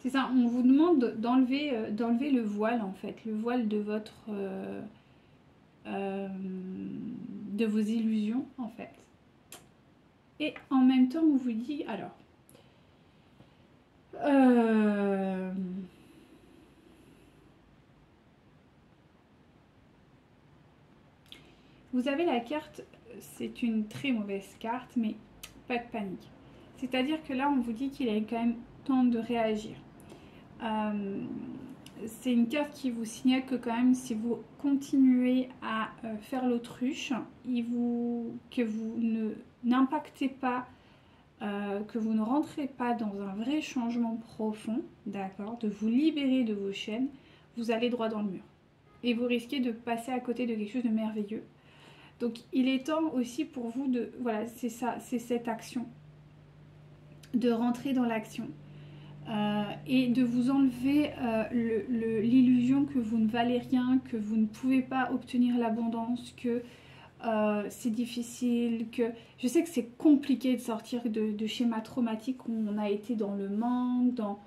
C'est ça, on vous demande d'enlever le voile en fait, le voile de votre de vos illusions en fait. Et en même temps, on vous dit alors vous avez la carte, c'est une très mauvaise carte, mais pas de panique. C'est-à-dire que là, on vous dit qu'il est quand même temps de réagir. C'est une carte qui vous signale que quand même, si vous continuez à faire l'autruche, que vous n'impactez pas, que vous ne rentrez pas dans un vrai changement profond, d'accord, de vous libérer de vos chaînes, vous allez droit dans le mur. Et vous risquez de passer à côté de quelque chose de merveilleux. Donc il est temps aussi pour vous de, voilà, c'est ça, c'est cette action, de rentrer dans l'action et de vous enlever l'illusion que vous ne valez rien, que vous ne pouvez pas obtenir l'abondance, que c'est difficile, que je sais que c'est compliqué de sortir de schémas traumatiques où on a été dans le manque, dans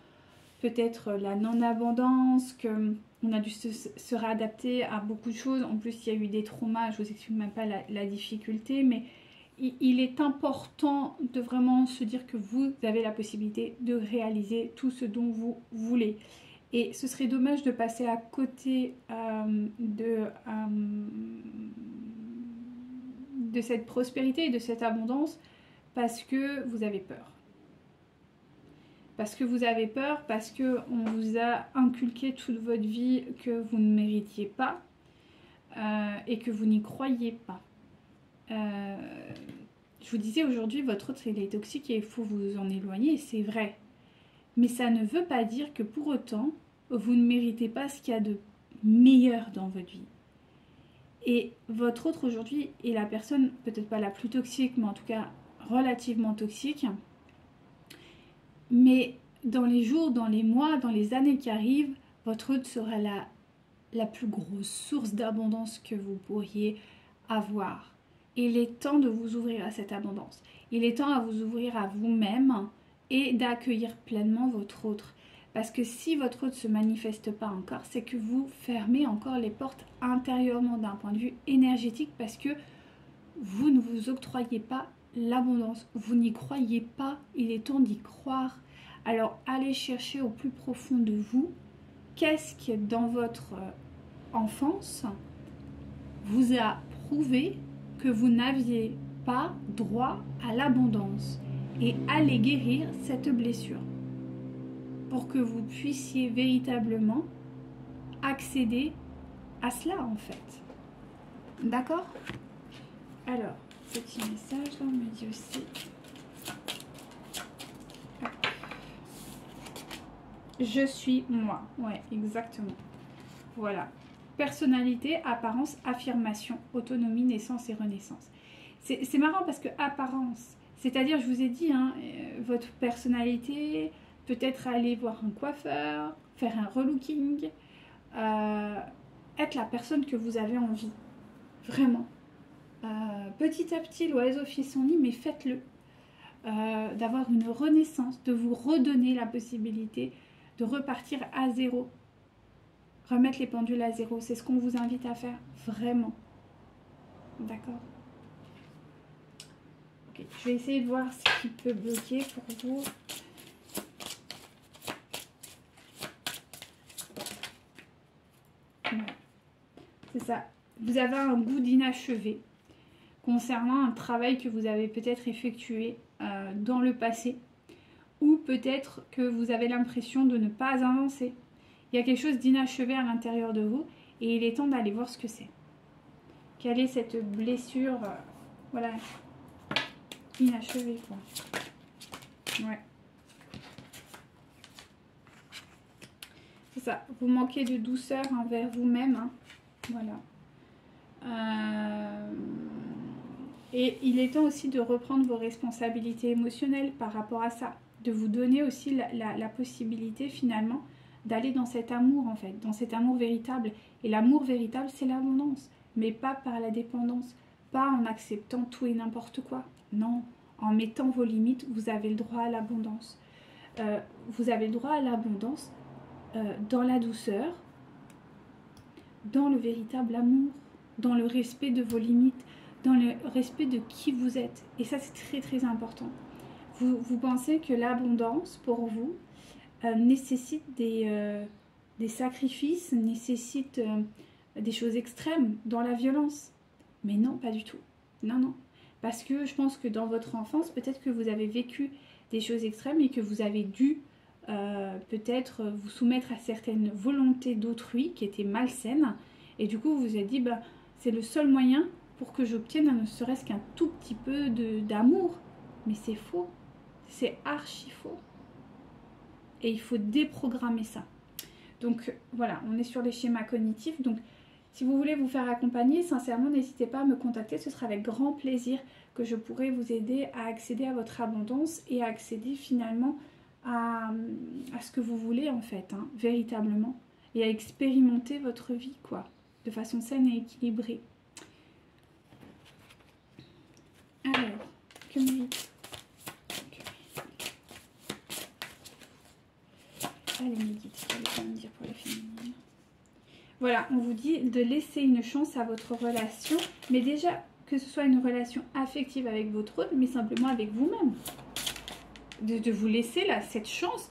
peut-être la non-abondance, qu'on a dû se réadapter à beaucoup de choses. En plus, il y a eu des traumas, je vous explique même pas la difficulté, mais il est important de vraiment se dire que vous avez la possibilité de réaliser tout ce dont vous voulez. Et ce serait dommage de passer à côté de cette prospérité et de cette abondance parce que vous avez peur. Parce que vous avez peur, parce qu'on vous a inculqué toute votre vie que vous ne méritiez pas et que vous n'y croyez pas. Je vous disais aujourd'hui, votre autre il est toxique et il faut vous en éloigner, c'est vrai. Mais ça ne veut pas dire que pour autant, vous ne méritez pas ce qu'il y a de meilleur dans votre vie. Et votre autre aujourd'hui est la personne, peut-être pas la plus toxique, mais en tout cas relativement toxique. Mais dans les jours, dans les mois, dans les années qui arrivent, votre autre sera la plus grosse source d'abondance que vous pourriez avoir. Il est temps de vous ouvrir à cette abondance. Il est temps à vous ouvrir à vous-même et d'accueillir pleinement votre autre. Parce que si votre autre ne se manifeste pas encore, c'est que vous fermez encore les portes intérieurement d'un point de vue énergétique parce que vous ne vous octroyez pas l'abondance. Vous n'y croyez pas, il est temps d'y croire. Alors allez chercher au plus profond de vous, qu'est-ce qui dans votre enfance vous a prouvé que vous n'aviez pas droit à l'abondance et allez guérir cette blessure pour que vous puissiez véritablement accéder à cela en fait. D'accord? Alors, petit message là, on me dit aussi. Je suis moi. Ouais, exactement. Voilà. Personnalité, apparence, affirmation, autonomie, naissance et renaissance. C'est marrant parce que apparence, c'est-à-dire, je vous ai dit, hein, votre personnalité, peut-être aller voir un coiffeur, faire un relooking, être la personne que vous avez envie. Vraiment. Petit à petit, l'oiseau fit son nid, mais faites-le. D'avoir une renaissance, de vous redonner la possibilité de repartir à zéro. Remettre les pendules à zéro, c'est ce qu'on vous invite à faire, vraiment. D'accord? Ok, je vais essayer de voir ce qui peut bloquer pour vous. Ouais. C'est ça. Vous avez un goût d'inachevé concernant un travail que vous avez peut-être effectué dans le passé, ou peut-être que vous avez l'impression de ne pas avancer. Il y a quelque chose d'inachevé à l'intérieur de vous et il est temps d'aller voir ce que c'est. Quelle est cette blessure voilà, inachevée quoi. Ouais. C'est ça, vous manquez de douceur envers vous-même. Hein. Voilà. Et il est temps aussi de reprendre vos responsabilités émotionnelles par rapport à ça. De vous donner aussi la possibilité finalement d'aller dans cet amour en fait, dans cet amour véritable. Et l'amour véritable, c'est l'abondance. Mais pas par la dépendance, pas en acceptant tout et n'importe quoi. Non, en mettant vos limites, vous avez le droit à l'abondance. Vous avez le droit à l'abondance dans la douceur, dans le véritable amour, dans le respect de vos limites, dans le respect de qui vous êtes. Et ça, c'est très très important. Vous pensez que l'abondance, pour vous, nécessite des sacrifices, nécessite des choses extrêmes, dans la violence. Mais non, pas du tout. Non, non. Parce que je pense que dans votre enfance, peut-être que vous avez vécu des choses extrêmes et que vous avez dû peut-être vous soumettre à certaines volontés d'autrui qui étaient malsaines. Et du coup, vous vous êtes dit, bah, c'est le seul moyen pour que j'obtienne ne serait-ce qu'un tout petit peu d'amour. Mais c'est faux. C'est archi faux. Et il faut déprogrammer ça. Donc voilà, on est sur les schémas cognitifs. Donc si vous voulez vous faire accompagner, sincèrement, n'hésitez pas à me contacter. Ce sera avec grand plaisir que je pourrai vous aider à accéder à votre abondance et à accéder finalement à ce que vous voulez en fait, hein, véritablement. Et à expérimenter votre vie, quoi, de façon saine et équilibrée. Que me vite. Allez, médite, je vais quand même dire pour les féminines. Voilà, on vous dit de laisser une chance à votre relation, mais déjà que ce soit une relation affective avec votre autre, mais simplement avec vous-même. De vous laisser là, cette chance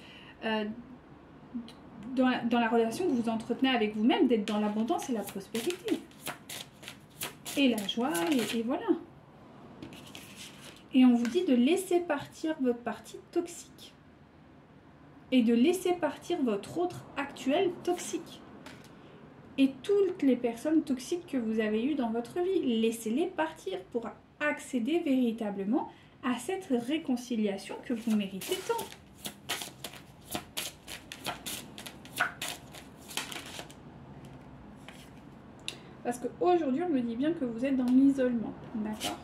dans la relation que vous entretenez avec vous-même, d'être dans l'abondance et la prospérité. Et la joie, et voilà. Et on vous dit de laisser partir votre partie toxique. Et de laisser partir votre autre actuel toxique. Et toutes les personnes toxiques que vous avez eues dans votre vie, laissez-les partir pour accéder véritablement à cette réconciliation que vous méritez tant. Parce qu'aujourd'hui, on me dit bien que vous êtes dans l'isolement, d'accord?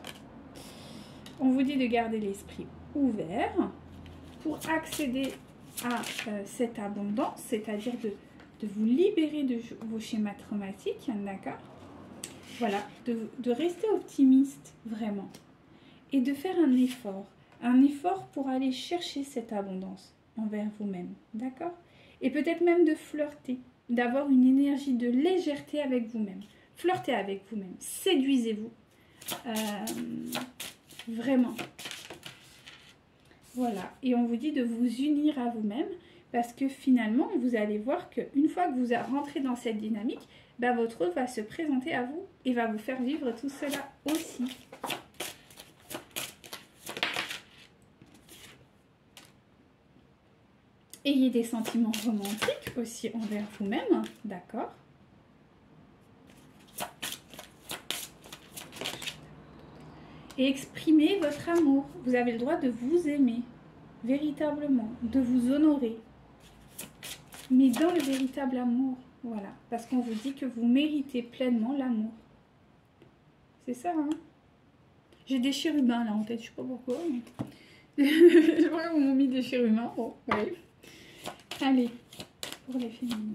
On vous dit de garder l'esprit ouvert pour accéder à cette abondance, c'est-à-dire de vous libérer de vos schémas traumatiques, d'accord? Voilà, de rester optimiste, vraiment. Et de faire un effort pour aller chercher cette abondance envers vous-même, d'accord? Et peut-être même de flirter, d'avoir une énergie de légèreté avec vous-même. Flirtez avec vous-même, séduisez-vous, vraiment. Voilà, et on vous dit de vous unir à vous-même, parce que finalement, vous allez voir qu'une fois que vous rentrez dans cette dynamique, bah, votre autre va se présenter à vous et va vous faire vivre tout cela aussi. Ayez des sentiments romantiques aussi envers vous-même, d'accord? Et exprimez votre amour. Vous avez le droit de vous aimer, véritablement, de vous honorer. Mais dans le véritable amour, voilà. Parce qu'on vous dit que vous méritez pleinement l'amour. C'est ça, hein? J'ai des chérubins là en tête, je sais pas pourquoi. Mais... je sais pas comment on mis des chérubins. Bon, ouais. Allez, pour les féminines.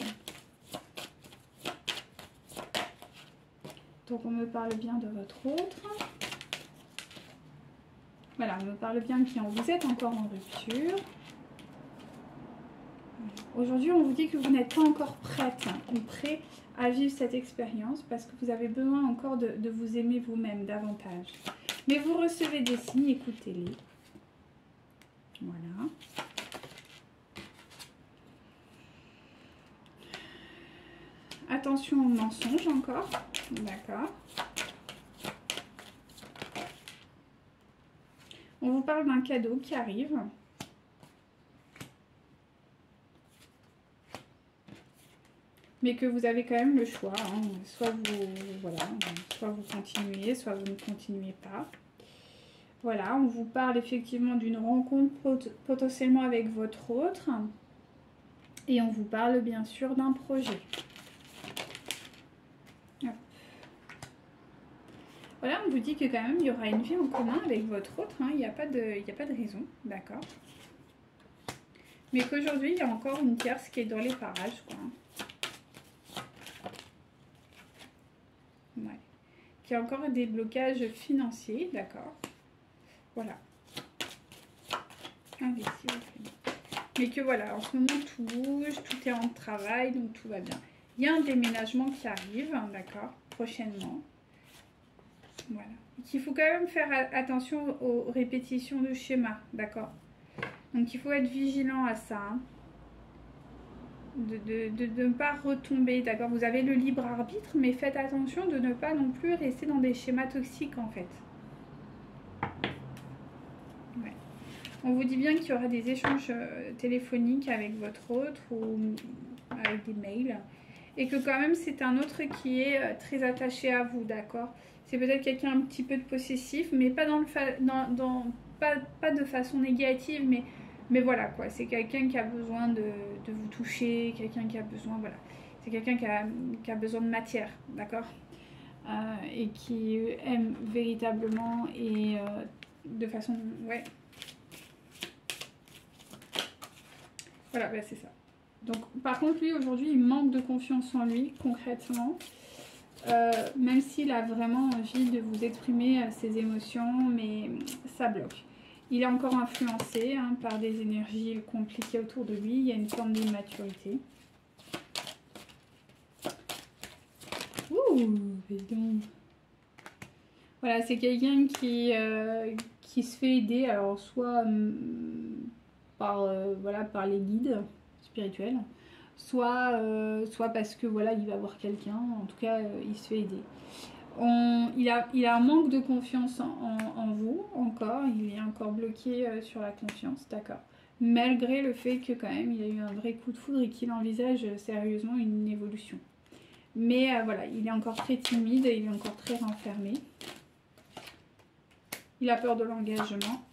Donc on me parle bien de votre autre. Voilà, on me parle bien que vous êtes encore en rupture. Aujourd'hui, on vous dit que vous n'êtes pas encore prête ou prêt à vivre cette expérience parce que vous avez besoin encore de vous aimer vous-même davantage. Mais vous recevez des signes, écoutez-les. Voilà. Attention aux mensonges encore. D'accord. On vous parle d'un cadeau qui arrive. Mais que vous avez quand même le choix. Hein. Soit vous continuez, soit vous ne continuez pas. Voilà, on vous parle effectivement d'une rencontre potentiellement avec votre autre. Et on vous parle bien sûr d'un projet. Voilà, on vous dit que quand même il y aura une vie en commun avec votre autre. Hein. Il n'y a pas de raison, d'accord. Mais qu'aujourd'hui, il y a encore une tierce qui est dans les parages, quoi. Ouais. Qu'il y a encore des blocages financiers, d'accord. Voilà. Allez, mais que voilà, en ce moment tout bouge, tout est en travail, donc tout va bien. Il y a un déménagement qui arrive, hein, d'accord, prochainement. Voilà. Il faut quand même faire attention aux répétitions de schémas, d'accord. Donc il faut être vigilant à ça. Hein. De ne pas retomber, d'accord. Vous avez le libre arbitre, mais faites attention de ne pas non plus rester dans des schémas toxiques en fait. Ouais. On vous dit bien qu'il y aura des échanges téléphoniques avec votre autre ou avec des mails. Et que quand même c'est un autre qui est très attaché à vous, d'accord. C'est peut-être quelqu'un un petit peu de possessif, mais pas pas de façon négative, mais voilà quoi. C'est quelqu'un qui a besoin de vous toucher, quelqu'un qui a besoin, voilà. C'est quelqu'un qui a besoin de matière, d'accord, et qui aime véritablement et de façon, ouais. Voilà, bah c'est ça. Donc par contre lui aujourd'hui il manque de confiance en lui concrètement. même s'il a vraiment envie de vous exprimer ses émotions, mais ça bloque. Il est encore influencé hein, par des énergies compliquées autour de lui. Il y a une forme d'immaturité. Ouh, dis donc. Voilà, c'est quelqu'un qui se fait aider, alors soit par, voilà, par les guides spirituels, soit parce que voilà, il va voir quelqu'un, en tout cas, il se fait aider. Il a un manque de confiance en vous, encore, il est encore bloqué sur la confiance, d'accord. Malgré le fait que quand même, il a eu un vrai coup de foudre et qu'il envisage sérieusement une évolution. Mais voilà, il est encore très timide, il est encore très renfermé. Il a peur de l'engagement.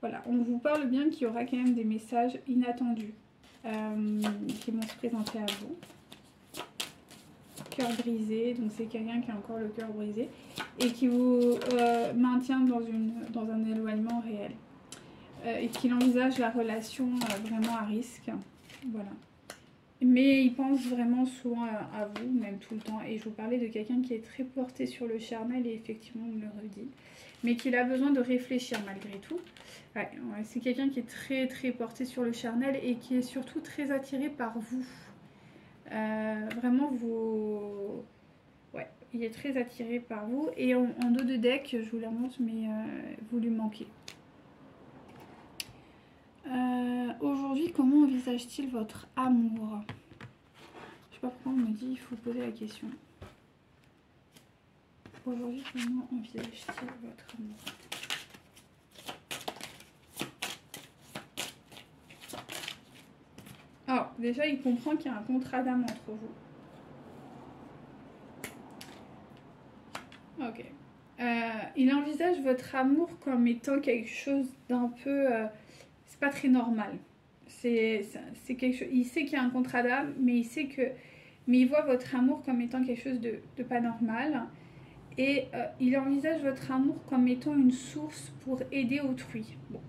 Voilà, on vous parle bien qu'il y aura quand même des messages inattendus qui vont se présenter à vous. Cœur brisé, donc c'est quelqu'un qui a encore le cœur brisé et qui vous maintient dans un éloignement réel. Et qu'il envisage la relation vraiment à risque. Voilà. Mais il pense vraiment souvent à vous, même tout le temps. Et je vous parlais de quelqu'un qui est très porté sur le charnel, et effectivement, on me le redit. Mais qu'il a besoin de réfléchir malgré tout. Ouais, c'est quelqu'un qui est très très porté sur le charnel et qui est surtout très attiré par vous. Vraiment, vous... Ouais, il est très attiré par vous. Et en dos de deck, je vous la montre, mais vous lui manquez. Aujourd'hui, comment envisage-t-il votre amour? Je sais pas pourquoi on me dit il faut poser la question. Aujourd'hui, comment envisage-t-il votre amour? Alors, déjà, il comprend qu'il y a un contrat d'âme entre vous. Ok. Il envisage votre amour comme étant quelque chose d'un peu... c'est pas très normal. C'est quelque chose... Il sait qu'il y a un contrat d'âme, mais il voit votre amour comme étant quelque chose de pas normal. Et il envisage votre amour comme étant une source pour aider autrui. Bon.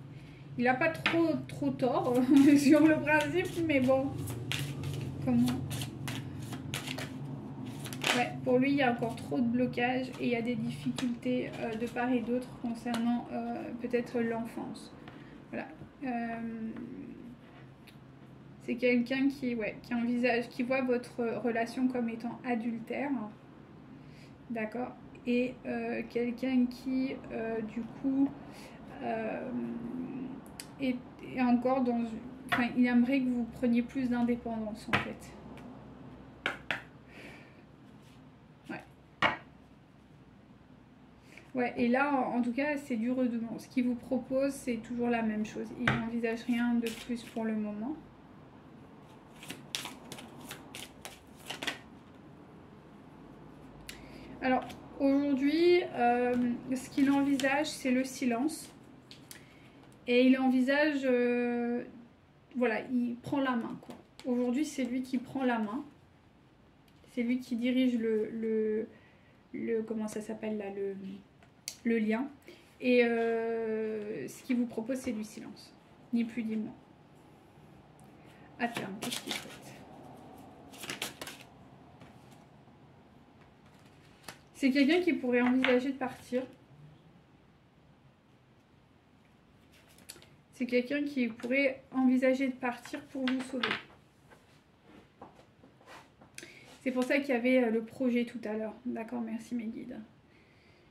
Il n'a pas trop tort sur le principe, mais bon. Comment? Ouais, pour lui, il y a encore trop de blocages et il y a des difficultés de part et d'autre concernant peut-être l'enfance. Voilà. C'est quelqu'un qui envisage, qui voit votre relation comme étant adultère. D'accord. Et quelqu'un qui, du coup, est encore dans... Enfin, il aimerait que vous preniez plus d'indépendance, en fait. Ouais, et là, en tout cas, c'est du redoublon. Ce qu'il vous propose, c'est toujours la même chose. Il n'envisage rien de plus pour le moment. Alors, aujourd'hui, ce qu'il envisage, c'est le silence. Et il envisage... voilà, il prend la main, quoi. Aujourd'hui, c'est lui qui prend la main. C'est lui qui dirige comment ça s'appelle là, le lien. Et ce qu'il vous propose, c'est du silence. Ni plus ni moins. À terme, qu'est-ce qu'il souhaite? C'est quelqu'un qui pourrait envisager de partir. C'est quelqu'un qui pourrait envisager de partir pour vous sauver. C'est pour ça qu'il y avait le projet tout à l'heure. D'accord, merci mes guides.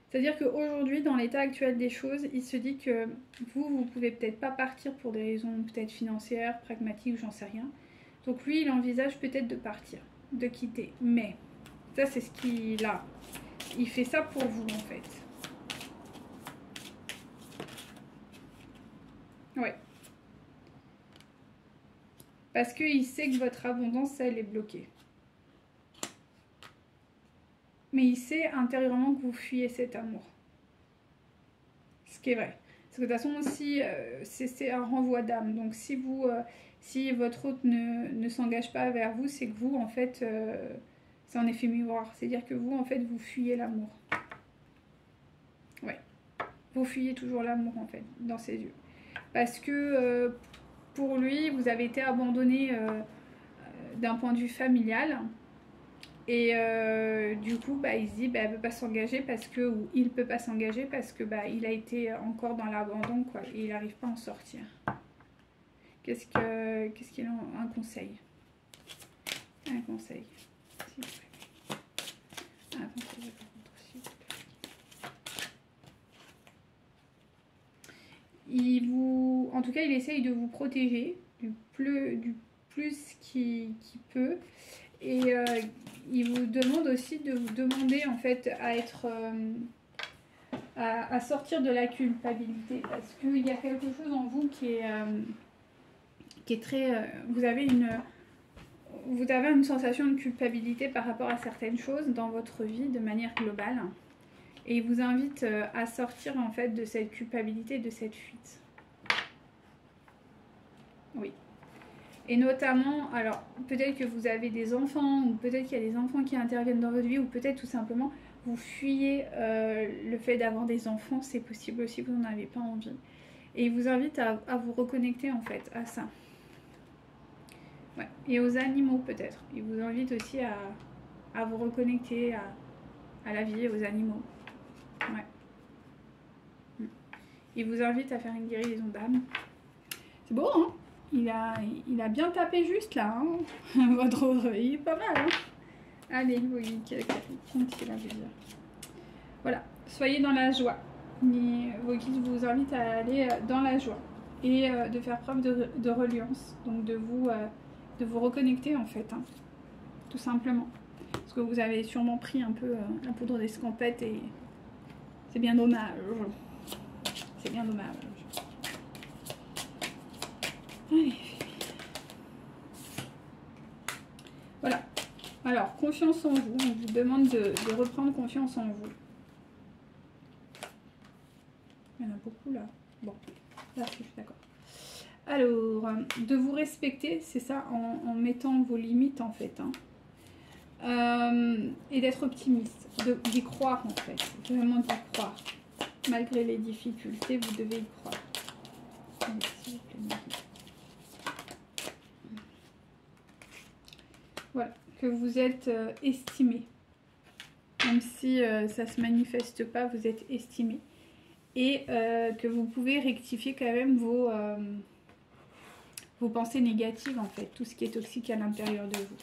C'est-à-dire qu'aujourd'hui, dans l'état actuel des choses, il se dit que vous pouvez peut-être pas partir pour des raisons peut-être financières, pragmatiques, j'en sais rien. Donc lui, il envisage peut-être de partir, de quitter. Mais, ça c'est ce qu'il a. Il fait ça pour vous en fait. Ouais. Parce qu'il sait que votre abondance, elle est bloquée. Mais il sait intérieurement que vous fuyez cet amour. Ce qui est vrai. Parce que de toute façon, si, c'est un renvoi d'âme. Donc si votre hôte ne s'engage pas vers vous, c'est que vous, en fait, c'est en effet miroir. C'est-à-dire que vous, en fait, vous fuyez l'amour. Ouais. Vous fuyez toujours l'amour, en fait, dans ses yeux. Parce que pour lui, vous avez été abandonné d'un point de vue familial. Et du coup, bah, il se dit, bah, elle ne peut pas s'engager parce que, ou il ne peut pas s'engager parce que bah, il a été encore dans l'abandon, quoi, et il n'arrive pas à en sortir. Qu'est-ce qu'il a un conseil? Un conseil, s'il vous plaît. Un conseil, par contre, s'il vous plaît. En tout cas, il essaye de vous protéger du plus qu'il peut. Et il vous demande aussi de vous demander en fait à être à sortir de la culpabilité, parce qu'il y a quelque chose en vous qui est très vous avez une sensation de culpabilité par rapport à certaines choses dans votre vie de manière globale, et il vous invite à sortir en fait de cette culpabilité, de cette fuite. Oui. Et notamment, alors peut-être que vous avez des enfants, ou peut-être qu'il y a des enfants qui interviennent dans votre vie, ou peut-être tout simplement vous fuyez le fait d'avoir des enfants, c'est possible aussi, vous n'en avez pas envie. Et il vous invite à vous reconnecter en fait à ça. Ouais. Et aux animaux peut-être. Il vous invite aussi à vous reconnecter à la vie, aux animaux. Ouais. Il vous invite à faire une guérison d'âme. C'est beau, hein? Il a bien tapé juste là, hein. Votre il est pas mal, hein. Allez, oui, qu'est-ce qu'il a à vous dire? Voilà, soyez dans la joie. Vos guides vous invitent à aller dans la joie et de faire preuve de reliance, donc de vous reconnecter en fait, hein, tout simplement. Parce que vous avez sûrement pris un peu la poudre d'escampette et c'est bien dommage. C'est bien dommage. Allez. Voilà. Alors, confiance en vous. On vous demande de reprendre confiance en vous. Il y en a beaucoup là. Bon, là, je suis d'accord. Alors, de vous respecter, c'est ça, en mettant vos limites en fait. Hein. Et d'être optimiste, d'y croire en fait. Vraiment d'y croire. Malgré les difficultés, vous devez y croire. Allez, s'il vous plaît, voilà, que vous êtes estimé. Même si ça ne se manifeste pas, vous êtes estimé. Et que vous pouvez rectifier quand même vos pensées négatives en fait. Tout ce qui est toxique à l'intérieur de vous.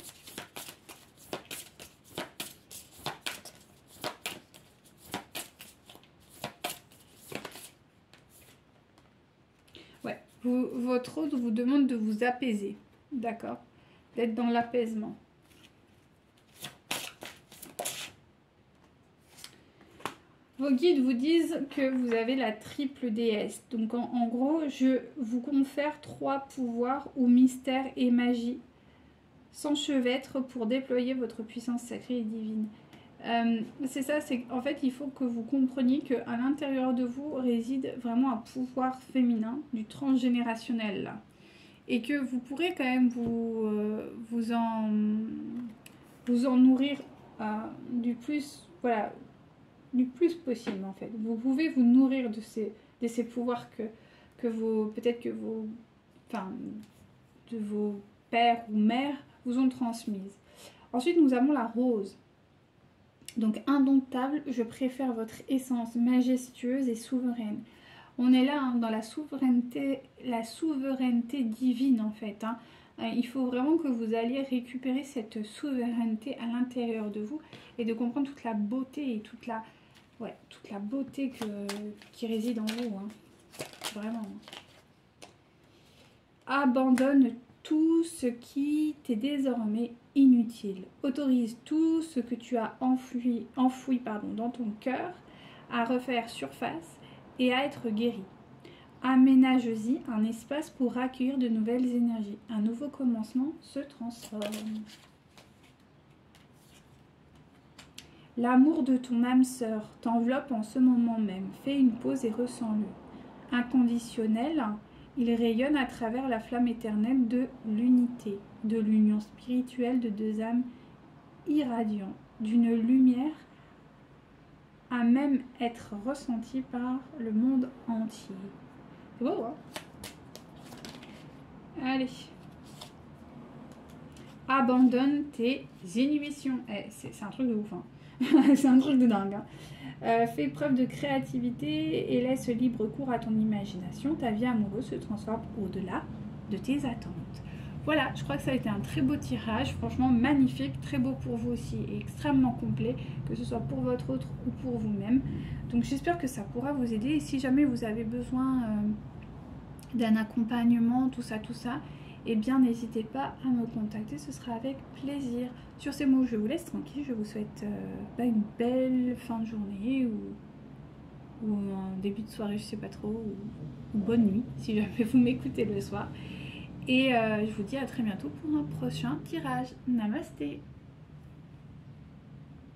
Ouais, votre hôte vous demande de vous apaiser. D'accord? D'être dans l'apaisement. Vos guides vous disent que vous avez la triple déesse. Donc en gros, je vous confère 3 pouvoirs ou mystères et magie s'enchevêtrent pour déployer votre puissance sacrée et divine. C'est ça, c'est en fait il faut que vous compreniez qu'à l'intérieur de vous réside vraiment un pouvoir féminin du transgénérationnel là. Et que vous pourrez quand même vous en nourrir du plus, voilà, du plus possible en fait. Vous pouvez vous nourrir de ces pouvoirs que vos, peut-être que vos, enfin, de vos pères ou mères vous ont transmises. Ensuite, nous avons la rose. Donc, indomptable, je préfère votre essence majestueuse et souveraine. On est là hein, dans la souveraineté divine en fait. Hein. Il faut vraiment que vous alliez récupérer cette souveraineté à l'intérieur de vous et de comprendre toute la beauté et toute la beauté qui réside en vous. Hein. Vraiment. Abandonne tout ce qui t'est désormais inutile. Autorise tout ce que tu as enfoui dans ton cœur à refaire surface et à être guéri. Aménage-y un espace pour accueillir de nouvelles énergies. Un nouveau commencement se transforme. L'amour de ton âme sœur t'enveloppe en ce moment même. Fais une pause et ressens-le. Inconditionnel, il rayonne à travers la flamme éternelle de l'unité, de l'union spirituelle de 2 âmes irradiantes, d'une lumière à même être ressentie par le monde entier. C'est beau, hein? Allez. abandonne tes inhibitions. C'est un truc de ouf, hein. C'est un truc de dingue, hein. Fais preuve de créativité et laisse libre cours à ton imagination. Ta vie amoureuse se transforme au-delà de tes attentes. Voilà, je crois que ça a été un très beau tirage, franchement magnifique, très beau pour vous aussi et extrêmement complet, que ce soit pour votre autre ou pour vous-même. Donc j'espère que ça pourra vous aider et si jamais vous avez besoin d'un accompagnement, tout ça, eh bien n'hésitez pas à me contacter, ce sera avec plaisir. Sur ces mots, je vous laisse tranquille, je vous souhaite une belle fin de journée ou un début de soirée, je sais pas trop, ou bonne nuit si jamais vous m'écoutez le soir. Et je vous dis à très bientôt pour un prochain tirage. Namasté!